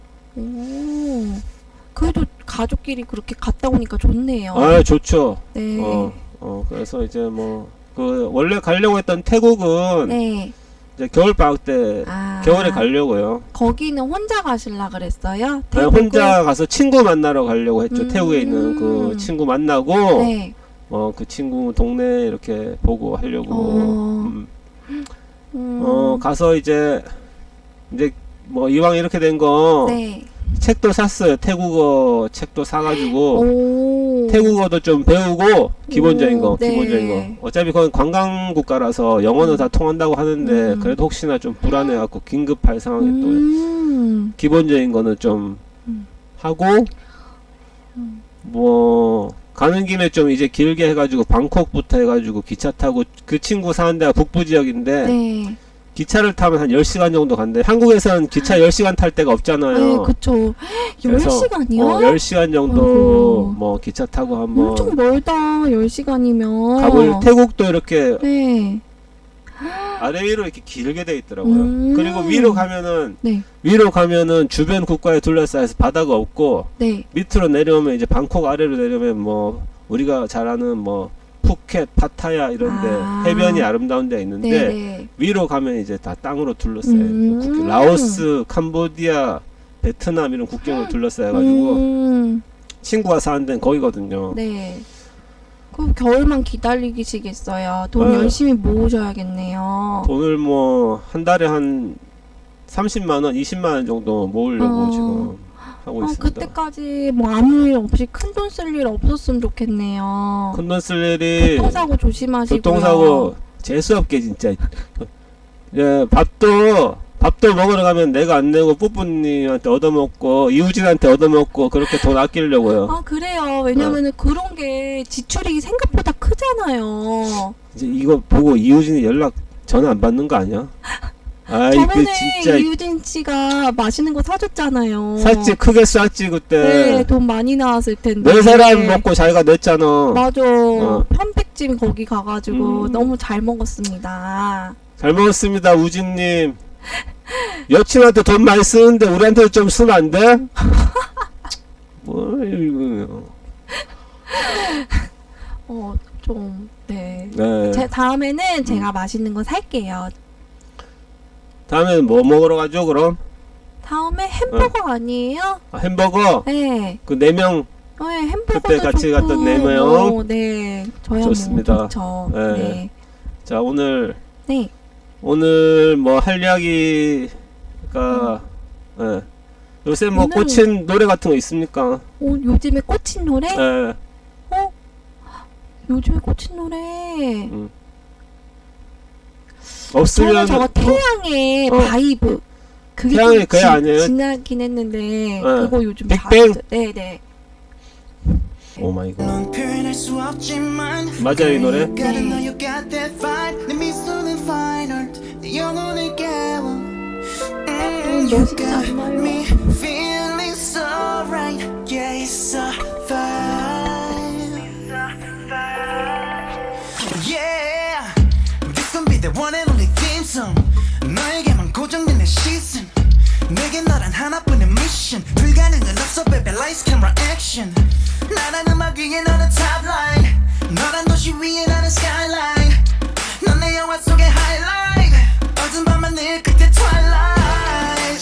그래도 가족끼리 그렇게 갔다 오니까 좋네요. 좋죠. 네. 그래서 이제 뭐 그 원래 가려고 했던 태국은 네. 이제 겨울 방학 때 겨울에 가려고요. 거기는 혼자 가실라 그랬어요? 네, 혼자 가서 친구 만나러 가려고 했죠. 태국에 있는 그 친구 만나고 네. 그 친구 동네 이렇게 보고 하려고. 가서 이제 뭐 이왕 이렇게 된 거 네. 책도 샀어요. 태국어 책도 사가지고 태국어도 좀 배우고 기본적인 거. 어차피 그건 관광 국가라서 영어는 다 통한다고 하는데 그래도 혹시나 좀 불안해갖고 긴급할 상황에 또 기본적인 거는 좀 하고 뭐 가는 김에 좀 이제 길게 해가지고 방콕부터 해가지고 기차 타고 그 친구 사는 데가 북부 지역인데 네. 기차를 타면 한 10시간 정도 간대. 한국에서는 기차 10시간 탈 데가 없잖아요. 네, 그쵸. 10시간이요? 10시간 정도 뭐 기차 타고 한번 엄청 멀다. 10시간이면 가볼. 태국도 이렇게 네. 아래 위로 이렇게 길게 돼 있더라고요. 그리고 위로 가면은 주변 국가에 둘러싸여서 바다가 없고 네. 밑으로 내려오면 이제 방콕 아래로 내려오면 뭐 우리가 잘 아는 뭐 푸켓, 파타야 이런데 해변이 아름다운 데 있는데 네네. 위로 가면 이제 다 땅으로 둘러싸여. 라오스, 캄보디아, 베트남 이런 국경을 둘러싸여가지고 친구가 사는 데는 거기거든요. 네. 그럼 겨울만 기다리시겠어요. 돈 열심히 모으셔야겠네요. 돈을 뭐 한 달에 한 30만원, 20만원 정도 모으려고 지금 하고 있습니다. 그때까지 뭐 아무 일 없이 큰 돈 쓸 일 없었으면 좋겠네요. 큰 돈 쓸 일이 교통사고 조심하시고요. 교통사고 재수없게 진짜. 밥도 먹으러 가면 내가 안 내고 뿌뿌님한테 얻어먹고 이우진한테 얻어먹고 그렇게 돈 아끼려고요. 그래요. 왜냐면은 그런 게 지출이 생각보다 크잖아요. 이제 이거 보고 이우진이 연락 전화 안 받는 거 아니야? 아이 그 저번에 진짜 이유진 씨가 맛있는 거 사줬잖아요. 샀지 크게 쌌지 그때. 네, 돈 많이 나왔을 텐데. 네 사람 먹고 자기가 냈잖아. 맞아. 편백찜 거기 가가지고 너무 잘 먹었습니다. 잘 먹었습니다 우진님. 여친한테 돈 많이 쓰는데 우리한테 좀 쓰면 안 돼? 뭐 이거. 좀 네. 네. 다음에는 제가 맛있는 거 살게요. 다음에는 뭐 먹으러 가죠 그럼? 다음에 햄버거 아니에요? 아, 햄버거? 네. 그 4명 네, 햄버거도 그때 같이 좋고, 갔던 네 명. 네, 저야 좋습니다. 뭐 좋죠. 네. 네. 자 오늘 네. 뭐 할 이야기가 예. 요새 뭐 오늘은- 꽂힌 노래 같은 거 있습니까? 요즘에 꽂힌 노래? 예. 요즘에 꽂힌 노래. 없으면 저는 저거 태양의 어. 바이브. 그게 태양의 좀 그애 아니에요? 지나긴 했는데 어. 그거 요즘 빅뱅? 네네. 오 마이 갓. 넌 표현할 수 없지만 맞아요 이 노래? Gotta know you got that vibe 내 미소는 fine art 내 영혼을 깨워 You 멋있지 got 않나요? me feeling so right Yeah it's a vibe Yeah This gon' be the one and only theme song 너에게만 고정된 내 시선 내게 너란 하나뿐인 미션 불가능은 없어 baby lights camera action 나란 음악 위에 너는 top line 너란 도시 위에 나는 skyline 넌 내 영화 속의 highlight 어두운 밤하늘 끝에 twilight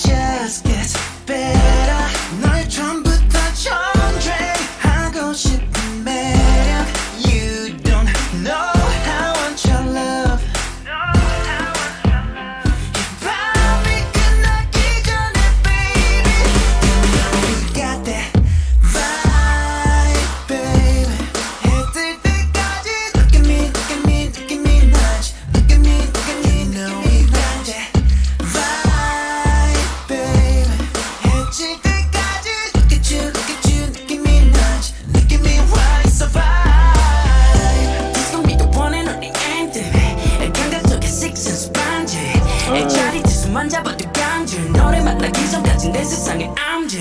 Just gets better 널 처음부터 존재하고 싶은 매력 You don't know how I want your love 밤이 끝나기 전에 baby You got that vibe baby 해 뜰 때까지 Look at me, look at me, look at me nudge Look at me, look at me, look at me nudge vibe baby 해 질 때까지 Look at you, look at you, look at me nudge Look at me why it's a vibe This gon' be the one and only anthem 감각적인 six and sponge 자리 뒤수만 잡아도 강제 너를 만나기 전까진 내 세상의 암제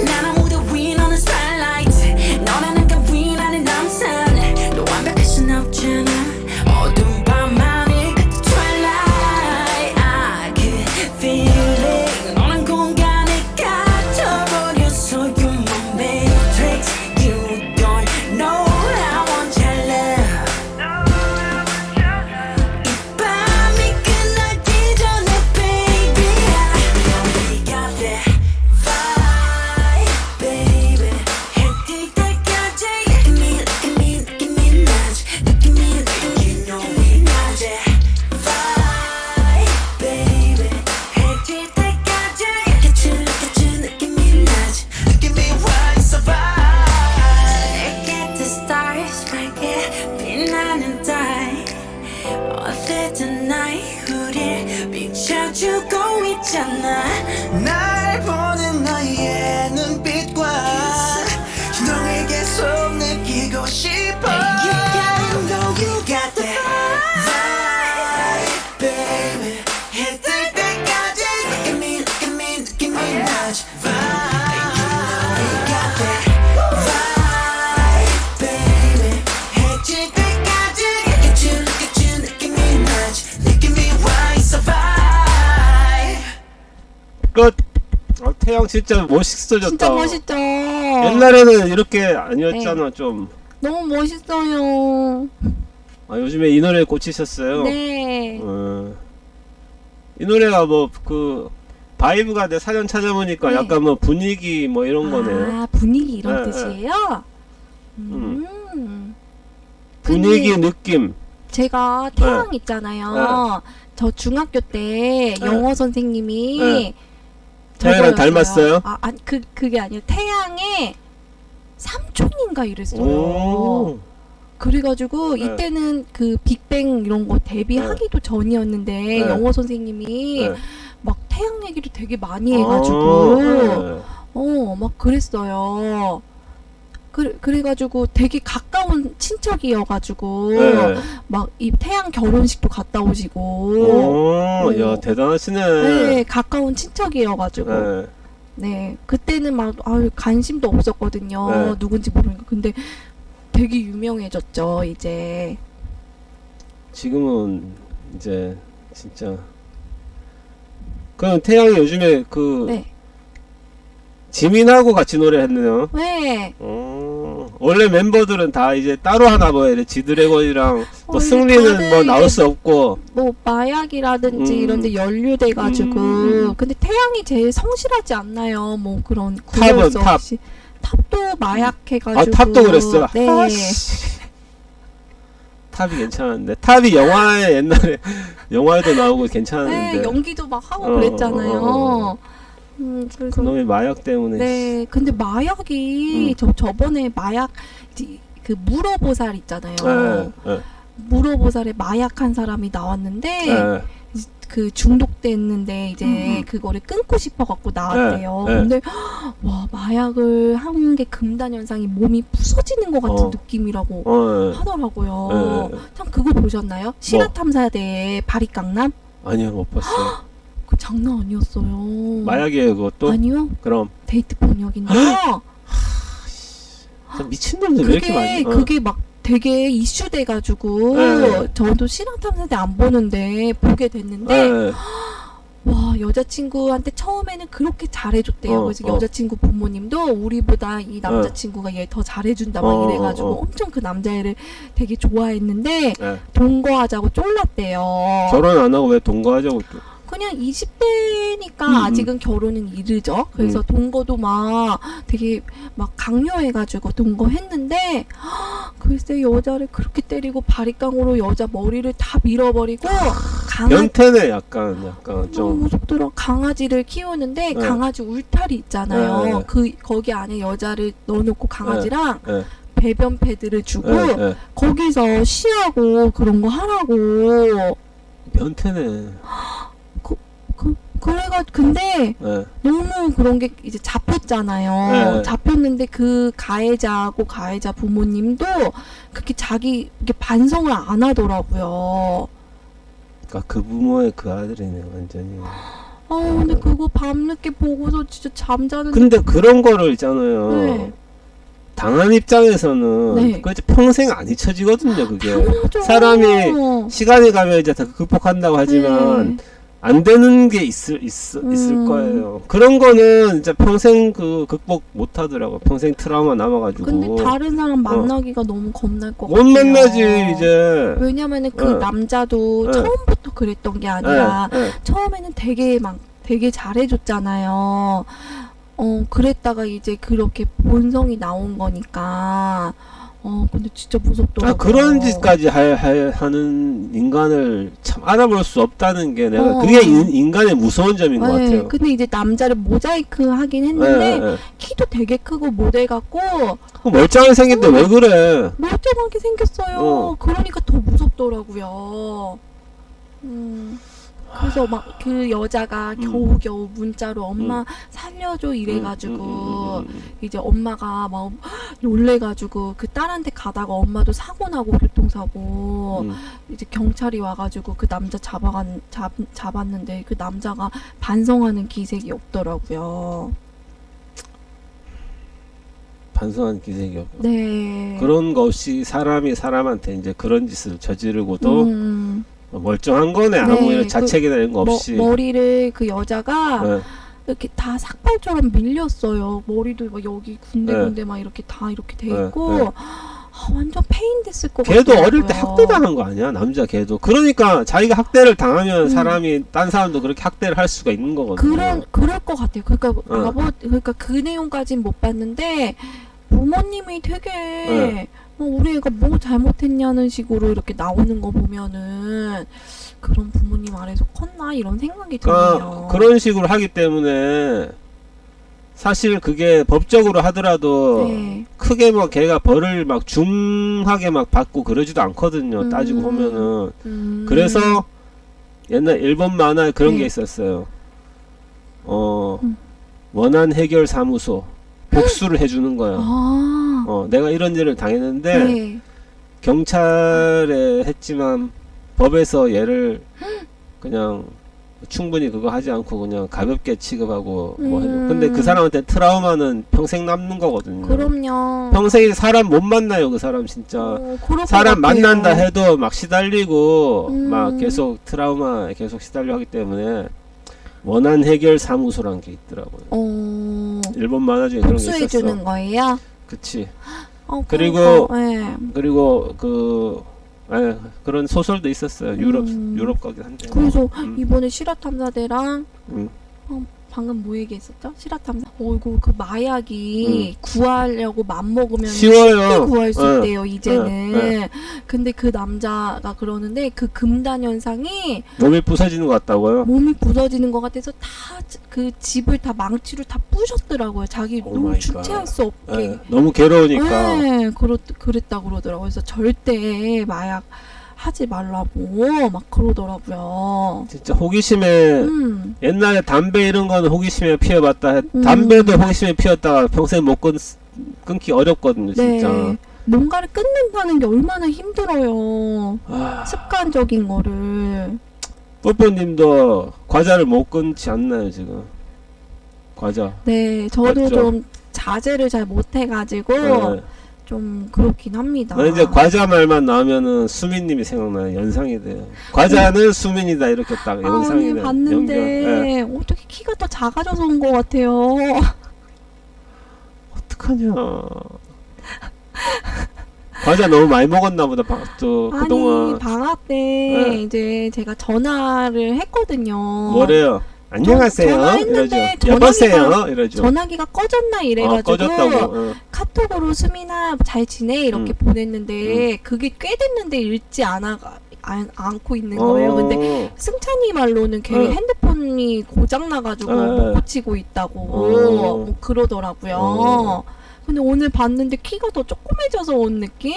난 아무도 위 너는 spotlight 너라는 위 나는 남산 너 완벽할 순 없잖아 어두운 밤하늘 끝에 twilight I can feel it 너는 공간에 갇혀버렸어 You my matrix You don't know how I want your love 이 밤이 끝나기 전에 baby We got that vibe baby 해 뜰 때까지 Look at me, look at me, look at me nudge Look at me, look at me, you know we got that vibe baby 해 뜰 때까지 Look at you, look at you, look at me nudge Look at me why it's a vibe Look at the stars 밝게 빛나는 달 어쨌든 나의 우릴 비춰주고 있잖아 날 보는 너의 눈빛과 너에게 계속 느끼고 싶어 You gotta know you got that vibe baby 해 뜰 때까지 Look at me, look at me, look at me nudge vibe You know you got that vibe baby 해 질 때까지 Look at you, look at you, look at me nudge Look at me why it's a vibe 끝. 태양 진짜 멋있어졌다. 진짜 멋있죠. 옛날에는 이렇게 아니었잖아 좀. 너무 멋있어요. 아, 요즘에 이 노래에 꽂히셨어요. 네. 이 노래가 뭐 그 바이브가 내 사전 찾아보니까 네. 약간 뭐 분위기 뭐 이런 거네요. 아, 분위기 이런 네, 뜻이에요? 분위기 근데 느낌. 제가 태양 있잖아요. 저 중학교 때 영어 선생님이 네. 태양이랑 저거였어요. 닮았어요? 아니 그게 아니에요. 태양의 삼촌인가 이랬어요. 오. 그래가지고 네. 이때는 그 빅뱅 이런 거 데뷔하기도 전이었는데 네. 영어 선생님이 네. 막 태양 얘기를 되게 많이 해가지고 네. 막 그랬어요. 그래가지고 되게 가까운 친척이어가지고 네. 막 이 태양 결혼식도 갔다 오시고. 오, 야 대단하시네. 네, 가까운 친척이어가지고. 네. 네, 그때는 막 관심도 없었거든요. 네. 누군지 모르니까. 근데 되게 유명해졌죠, 이제. 지금은 이제 진짜. 그럼 태양이 요즘에 그 네. 지민하고 같이 노래했네요. 네. 원래 멤버들은 다 이제 따로 하나 봐요. 이제 지드래곤이랑 또 이제 승리는 다들 뭐 나올 이제 수 없고. 뭐 마약이라든지 이런데 연루돼가지고. 근데 태양이 제일 성실하지 않나요? 뭐 그런 탑은 구별 수 탑. 없이. 탑도 마약해가지고. 아 탑도 그랬어. 네. 아씨. 탑이 괜찮은데 탑이 영화에 옛날에 영화에도 나오고 괜찮은데. 네, 연기도 막 하고 어, 그랬잖아요. 그래서 그놈의 마약 때문에. 네, 근데 마약이 저번에 마약 그 물어보살 있잖아요. 네, 물어보살에 마약한 사람이 나왔는데 네. 그 중독됐는데 이제 그거를 끊고 싶어 갖고 나왔대요. 네, 네. 근데 와 마약을 한 게 금단 현상이 몸이 부서지는 것 같은 느낌이라고 네. 하더라고요. 네. 참 그거 보셨나요? 실화탐사대 바리깡남? 아니요 못 봤어요. 그 장난 아니었어요. 마약이에요 그것도? 아니요. 그럼 데이트 번역인데요. 미친놈들 왜 이렇게 많이 그게 막 되게 이슈돼가지고 네. 저도 실화탐사대 안 보는데 보게 됐는데 네. 와 여자친구한테 처음에는 그렇게 잘해줬대요. 그래서 여자친구 부모님도 우리보다 이 남자친구가 얘 더 잘해준다 막 이래가지고 엄청 그 남자애를 되게 좋아했는데 네. 동거하자고 쫄랐대요. 결혼 안 하고 왜 동거하자고 또. 그냥 20대니까 아직은 결혼은 이르죠. 그래서 동거도 막 되게 막 강요해가지고 동거했는데 글쎄 여자를 그렇게 때리고 바리깡으로 여자 머리를 다 밀어버리고 변태네 약간 너무 좀. 무섭더라. 강아지를 키우는데 강아지 울타리 있잖아요. 거기 안에 여자를 넣어놓고 강아지랑 네. 배변 패드를 주고 네. 거기서 쉬하고 그런 거 하라고. 변태네. 근데 네. 너무 그런 게 이제 잡혔잖아요. 네. 잡혔는데 그 가해자하고 가해자 부모님도 그렇게 자기 이렇게 반성을 안 하더라고요. 그러니까 그 부모의 그 아들이네 완전히. 근데 그거 밤늦게 보고서 진짜 잠자는. 근데 그런 거를 있잖아요. 네. 당한 입장에서는 네. 그거 이제 평생 안 잊혀지거든요. 그게 당연하죠. 사람이 시간이 가면 이제 다 극복한다고 하지만. 네. 안 되는 게 있을 거예요. 그런 거는 진짜 평생 그 극복 못 하더라고. 평생 트라우마 남아가지고. 근데 다른 사람 만나기가 너무 겁날 것 못 같아요. 만나지, 이제. 왜냐면은 그 남자도 네. 처음부터 그랬던 게 아니라 네. 처음에는 되게 잘해줬잖아요. 그랬다가 이제 그렇게 본성이 나온 거니까. 근데 진짜 무섭더라고요. 그런 짓까지 하는 인간을 참 알아볼 수 없다는 게 내가 그게 인간의 무서운 점인 것 같아요. 근데 이제 남자를 모자이크 하긴 했는데 키도 되게 크고 모델 같고 멀쩡하게 생긴데 왜 그래? 멀쩡하게 생겼어요. 그러니까 더 무섭더라고요. 그래서 막 그 여자가 겨우겨우 문자로 엄마 살려줘 이래가지고 이제 엄마가 막 놀래가지고 그 딸한테 가다가 엄마도 사고 나고 교통사고 이제 경찰이 와가지고 그 남자 잡았는데 그 남자가 반성하는 기색이 없더라고요. 반성한 기색이 없고. 네. 그런 거 없이 사람이 사람한테 이제 그런 짓을 저지르고도 멀쩡한 거네. 아무 네, 자책이나 이런 거 없이. 머리를 그 여자가 네. 이렇게 다 삭발처럼 밀렸어요. 머리도 막 여기 군데군데 막 이렇게 다 이렇게 돼 있고 완전 페인 됐을 것 같아요. 걔도 어릴 때 학대당한 거 아니야? 남자 걔도. 그러니까 자기가 학대를 당하면 사람이 딴 사람도 그렇게 학대를 할 수가 있는 거거든요. 그럴 것 같아요. 그러니까 그러니까 그 내용까진 못 봤는데 부모님이 되게 우리 애가 뭐 잘못했냐는 식으로 이렇게 나오는 거 보면은 그런 부모님 아래서 컸나 이런 생각이 드네요. 그런 식으로 하기 때문에 사실 그게 법적으로 하더라도 크게 뭐 걔가 벌을 막 중하게 막 받고 그러지도 않거든요. 따지고 보면은. 그래서 옛날 일본 만화에 그런 게 있었어요. 원한 해결 사무소 복수를 해주는 거야. 내가 이런 일을 당했는데 네. 경찰에 했지만 법에서 얘를 그냥 충분히 그거 하지 않고 그냥 가볍게 취급하고 뭐 해도. 근데 그 사람한테 트라우마는 평생 남는 거거든요. 그럼요. 평생에 사람 못 만나요, 그 사람 진짜. 그럴 것 사람 같아요. 만난다 해도 막 시달리고 막 음. 계속 트라우마에 계속 시달려 하기 때문에 원한 해결 사무소란 게 있더라고요. 일본 만화 중에 그런 게 복수해 있었어. 주는 거예요? 그치. 그리고 그리고 네. 그런 소설도 있었어요. 유럽 음. 유럽 거긴 한데. 그래서 음. 이번에 실화탐사대랑 음. 방금 뭐 얘기했었죠? 실화탐사. 어이구 그 마약이 구하려고 맘먹으면 쉬워요. 쉽게 구할 수 어. 있대요 이제는. 네. 근데 그 남자가 그러는데 그 금단 현상이 몸이 부서지는 것 같다고요? 몸이 부서지는 것 같아서 다 그 집을 다 망치로 다 부셨더라고요. 자기 오 너무 마이 주체할 갓. 수 없게. 예, 너무 괴로우니까. 네, 그랬다 그러더라고요. 그래서 절대 마약 하지 말라고 막 그러더라고요. 진짜 호기심에 옛날에 담배 이런 거는 호기심에 피워봤다. 담배도 호기심에 피웠다가 평생 못 끊기 어렵거든요, 진짜. 네. 뭔가를 끊는다는 게 얼마나 힘들어요. 아, 습관적인 거를. 뽀뽀님도 과자를 못 끊지 않나요, 지금? 과자. 네, 저도 맞죠? 좀 자제를 잘 못해가지고 네. 좀 그렇긴 합니다. 나 이제 과자 말만 나오면은 수민님이 생각나요. 연상이 돼요. 과자는 수민이다 이렇게 딱 연상이 언니 돼요. 봤는데 연결. 예. 어떻게 키가 더 작아져서 온 것 같아요. 어떡하냐. 과자 너무 많이 먹었나 보다. 또 아니 그동안 방학 때 네. 이제 제가 전화를 했거든요. 뭐래요? 안녕하세요. 전화했는데 이러죠. 여보세요. 이러죠. 전화기가 꺼졌나 이래가지고 꺼졌다고. 어. 카톡으로 수민아 잘 지내 이렇게 보냈는데 그게 꽤 됐는데 읽지 않고 있는 거예요. 근데 승찬이 말로는 걔 핸드폰이 고장 나가지고 못 고치고 있다고 뭐 그러더라고요. 근데 오늘 봤는데 키가 더 조그매져서 온 느낌?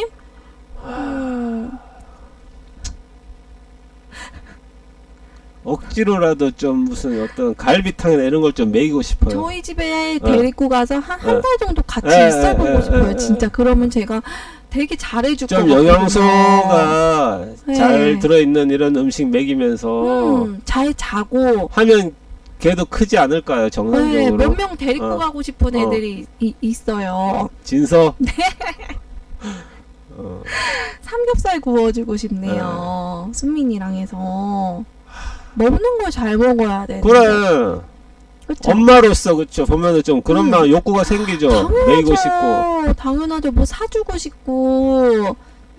억지로라도 좀 무슨 어떤 갈비탕이나 이런 걸 좀 먹이고 싶어요. 저희 집에 데리고 가서 한 달 정도 같이 있어보고 싶어요. 진짜 그러면 제가 되게 잘해줄 것 좀 같거든요. 영양소가 네. 잘 들어있는 이런 음식 먹이면서 잘 자고 하면 걔도 크지 않을까요, 정상적으로? 몇 명 데리고 가고 싶은 어. 애들이 있어요. 진서? 네. 삼겹살 구워주고 싶네요. 수민이랑 해서 먹는 걸 잘 먹어야 되는데. 그래. 그쵸? 엄마로서 그쵸 보면은 좀 그런 마음 욕구가 생기죠. 먹이고 싶고. 당연하죠. 뭐 사주고 싶고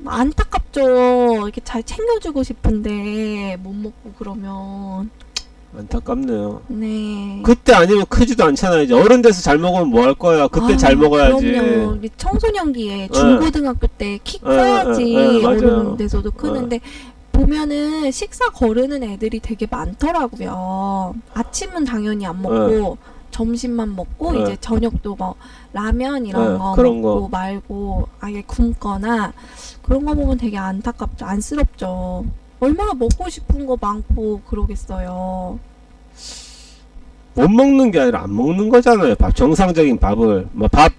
안타깝죠. 이렇게 잘 챙겨주고 싶은데 못 먹고 그러면 안타깝네요. 네. 그때 아니면 크지도 않잖아요. 이제 어른 돼서 잘 먹으면 뭐 할 거야. 그때 잘 먹어야지. 그럼요. 우리 청소년기에 중고등학교 때 키 커야지 맞아요. 어른 돼서도 크는데 보면은 식사 거르는 애들이 되게 많더라고요. 아침은 당연히 안 먹고 점심만 먹고 이제 저녁도 뭐 라면 이런 거 그런 먹고 거. 말고 아예 굶거나 그런 거 보면 되게 안타깝죠. 안쓰럽죠. 얼마나 먹고 싶은 거 많고 그러겠어요. 못 먹는 게 아니라 안 먹는 거잖아요. 밥 정상적인 밥을 뭐 밥,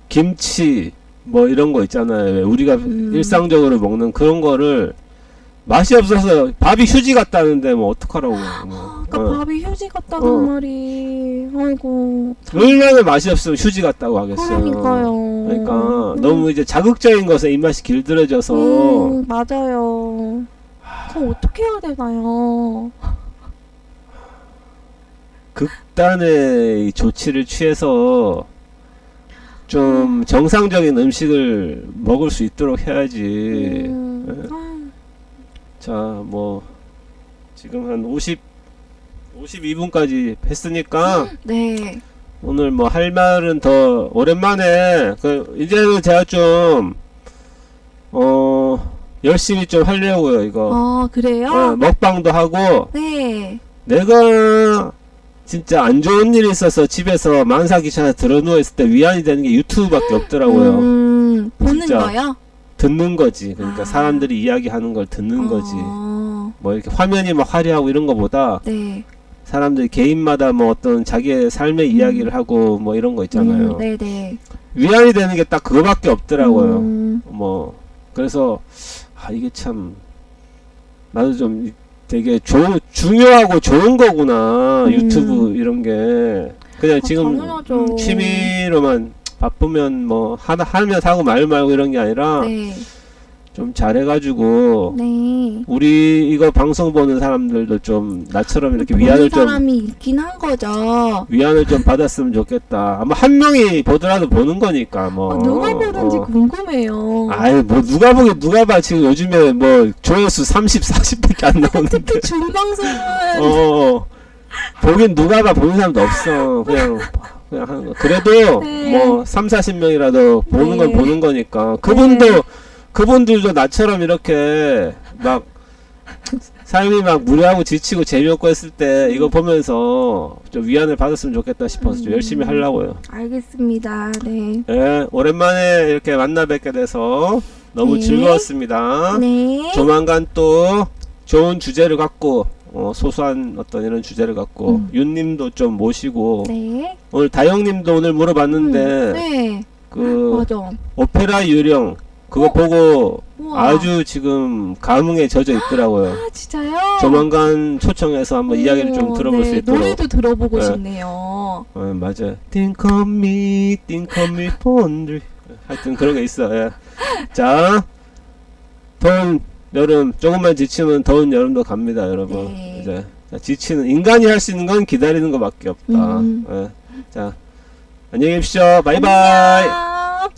김치 뭐 이런 거 있잖아요. 왜 우리가 일상적으로 먹는 그런 거를 맛이 없어서 밥이 휴지 같다는데 뭐 어떡하라고. 그러니까 밥이 휴지 같다는 말이 아이고 얼마나 맛이 없으면 휴지 같다고 하겠어요. 그러니까요. 그러니까 너무 이제 자극적인 것에 입맛이 길들여져서 맞아요. 그럼 어떻게 해야 되나요? 극단의 이 조치를 취해서 좀 정상적인 음식을 먹을 수 있도록 해야지. 자, 뭐 지금 한 52분까지 했으니까 네. 오늘 뭐 할 말은 더 오랜만에 이제는 제가 좀 열심히 좀 하려고요, 이거. 그래요? 먹방도 하고 네. 내가 진짜 안 좋은 일이 있어서 집에서 만사 귀찮아 들어 누워 있을 때 위안이 되는 게 유튜브밖에 없더라고요. 보는 진짜. 거요? 듣는 거지. 그러니까 사람들이 이야기하는 걸 듣는 거지. 어, 뭐 이렇게 화면이 막 화려하고 이런 거보다 네. 사람들이 개인마다 뭐 어떤 자기의 삶의 이야기를 하고 뭐 이런 거 있잖아요. 네네. 위안이 되는 게 딱 그거밖에 없더라고요. 음. 뭐 그래서 이게 참 나도 좀 되게 중요하고 좋은 거구나. 유튜브 이런 게 그냥 지금 당연하죠. 취미로만 바쁘면 뭐 하면 하고 말고 이런 게 아니라 네. 좀 잘해가지고 네. 우리 이거 방송 보는 사람들도 좀 나처럼 이렇게 보는 위안을 좀 사람이 있긴 한 거죠. 위안을 좀 받았으면 좋겠다. 아마 한 명이 보더라도 보는 거니까 뭐. 누가 보는지 궁금해요. 아이 뭐 누가 보게 누가 봐. 지금 요즘에 뭐 조회수 30, 40밖에 안 나오는데. 특히 준방송은 보긴 누가 봐. 보는 사람도 없어. 그냥 하는 거. 그래도 네. 뭐 3, 40명이라도 보는 건 네. 보는 거니까. 그분들도 나처럼 이렇게 막 삶이 막 무료하고 지치고 재미없고 했을 때 이거 보면서 좀 위안을 받았으면 좋겠다 싶어서 좀 열심히 하려고요. 알겠습니다. 네. 네, 오랜만에 이렇게 만나 뵙게 돼서 너무 네. 즐거웠습니다. 네. 조만간 또 좋은 주제를 갖고 소소한 어떤 이런 주제를 갖고 윤님도 좀 모시고 네. 오늘 다영님도 오늘 물어봤는데 네. 그 맞아. 오페라 유령 그거 보고 우와. 아주 지금 감흥에 젖어 있더라고요. 아, 진짜요? 조만간 초청해서 한번 이야기를 좀 들어볼 수 있도록. 노래도 들어보고 네. 싶네요. 맞아요. Think of me fondly. 하여튼 그런 게 있어. 예. 자, 더운 여름 조금만 지치면 더운 여름도 갑니다, 여러분. 네. 이제 자, 지치는 인간이 할 수 있는 건 기다리는 것밖에 없다. 예. 자, 안녕히 계십시오. 바이바이. 안녕.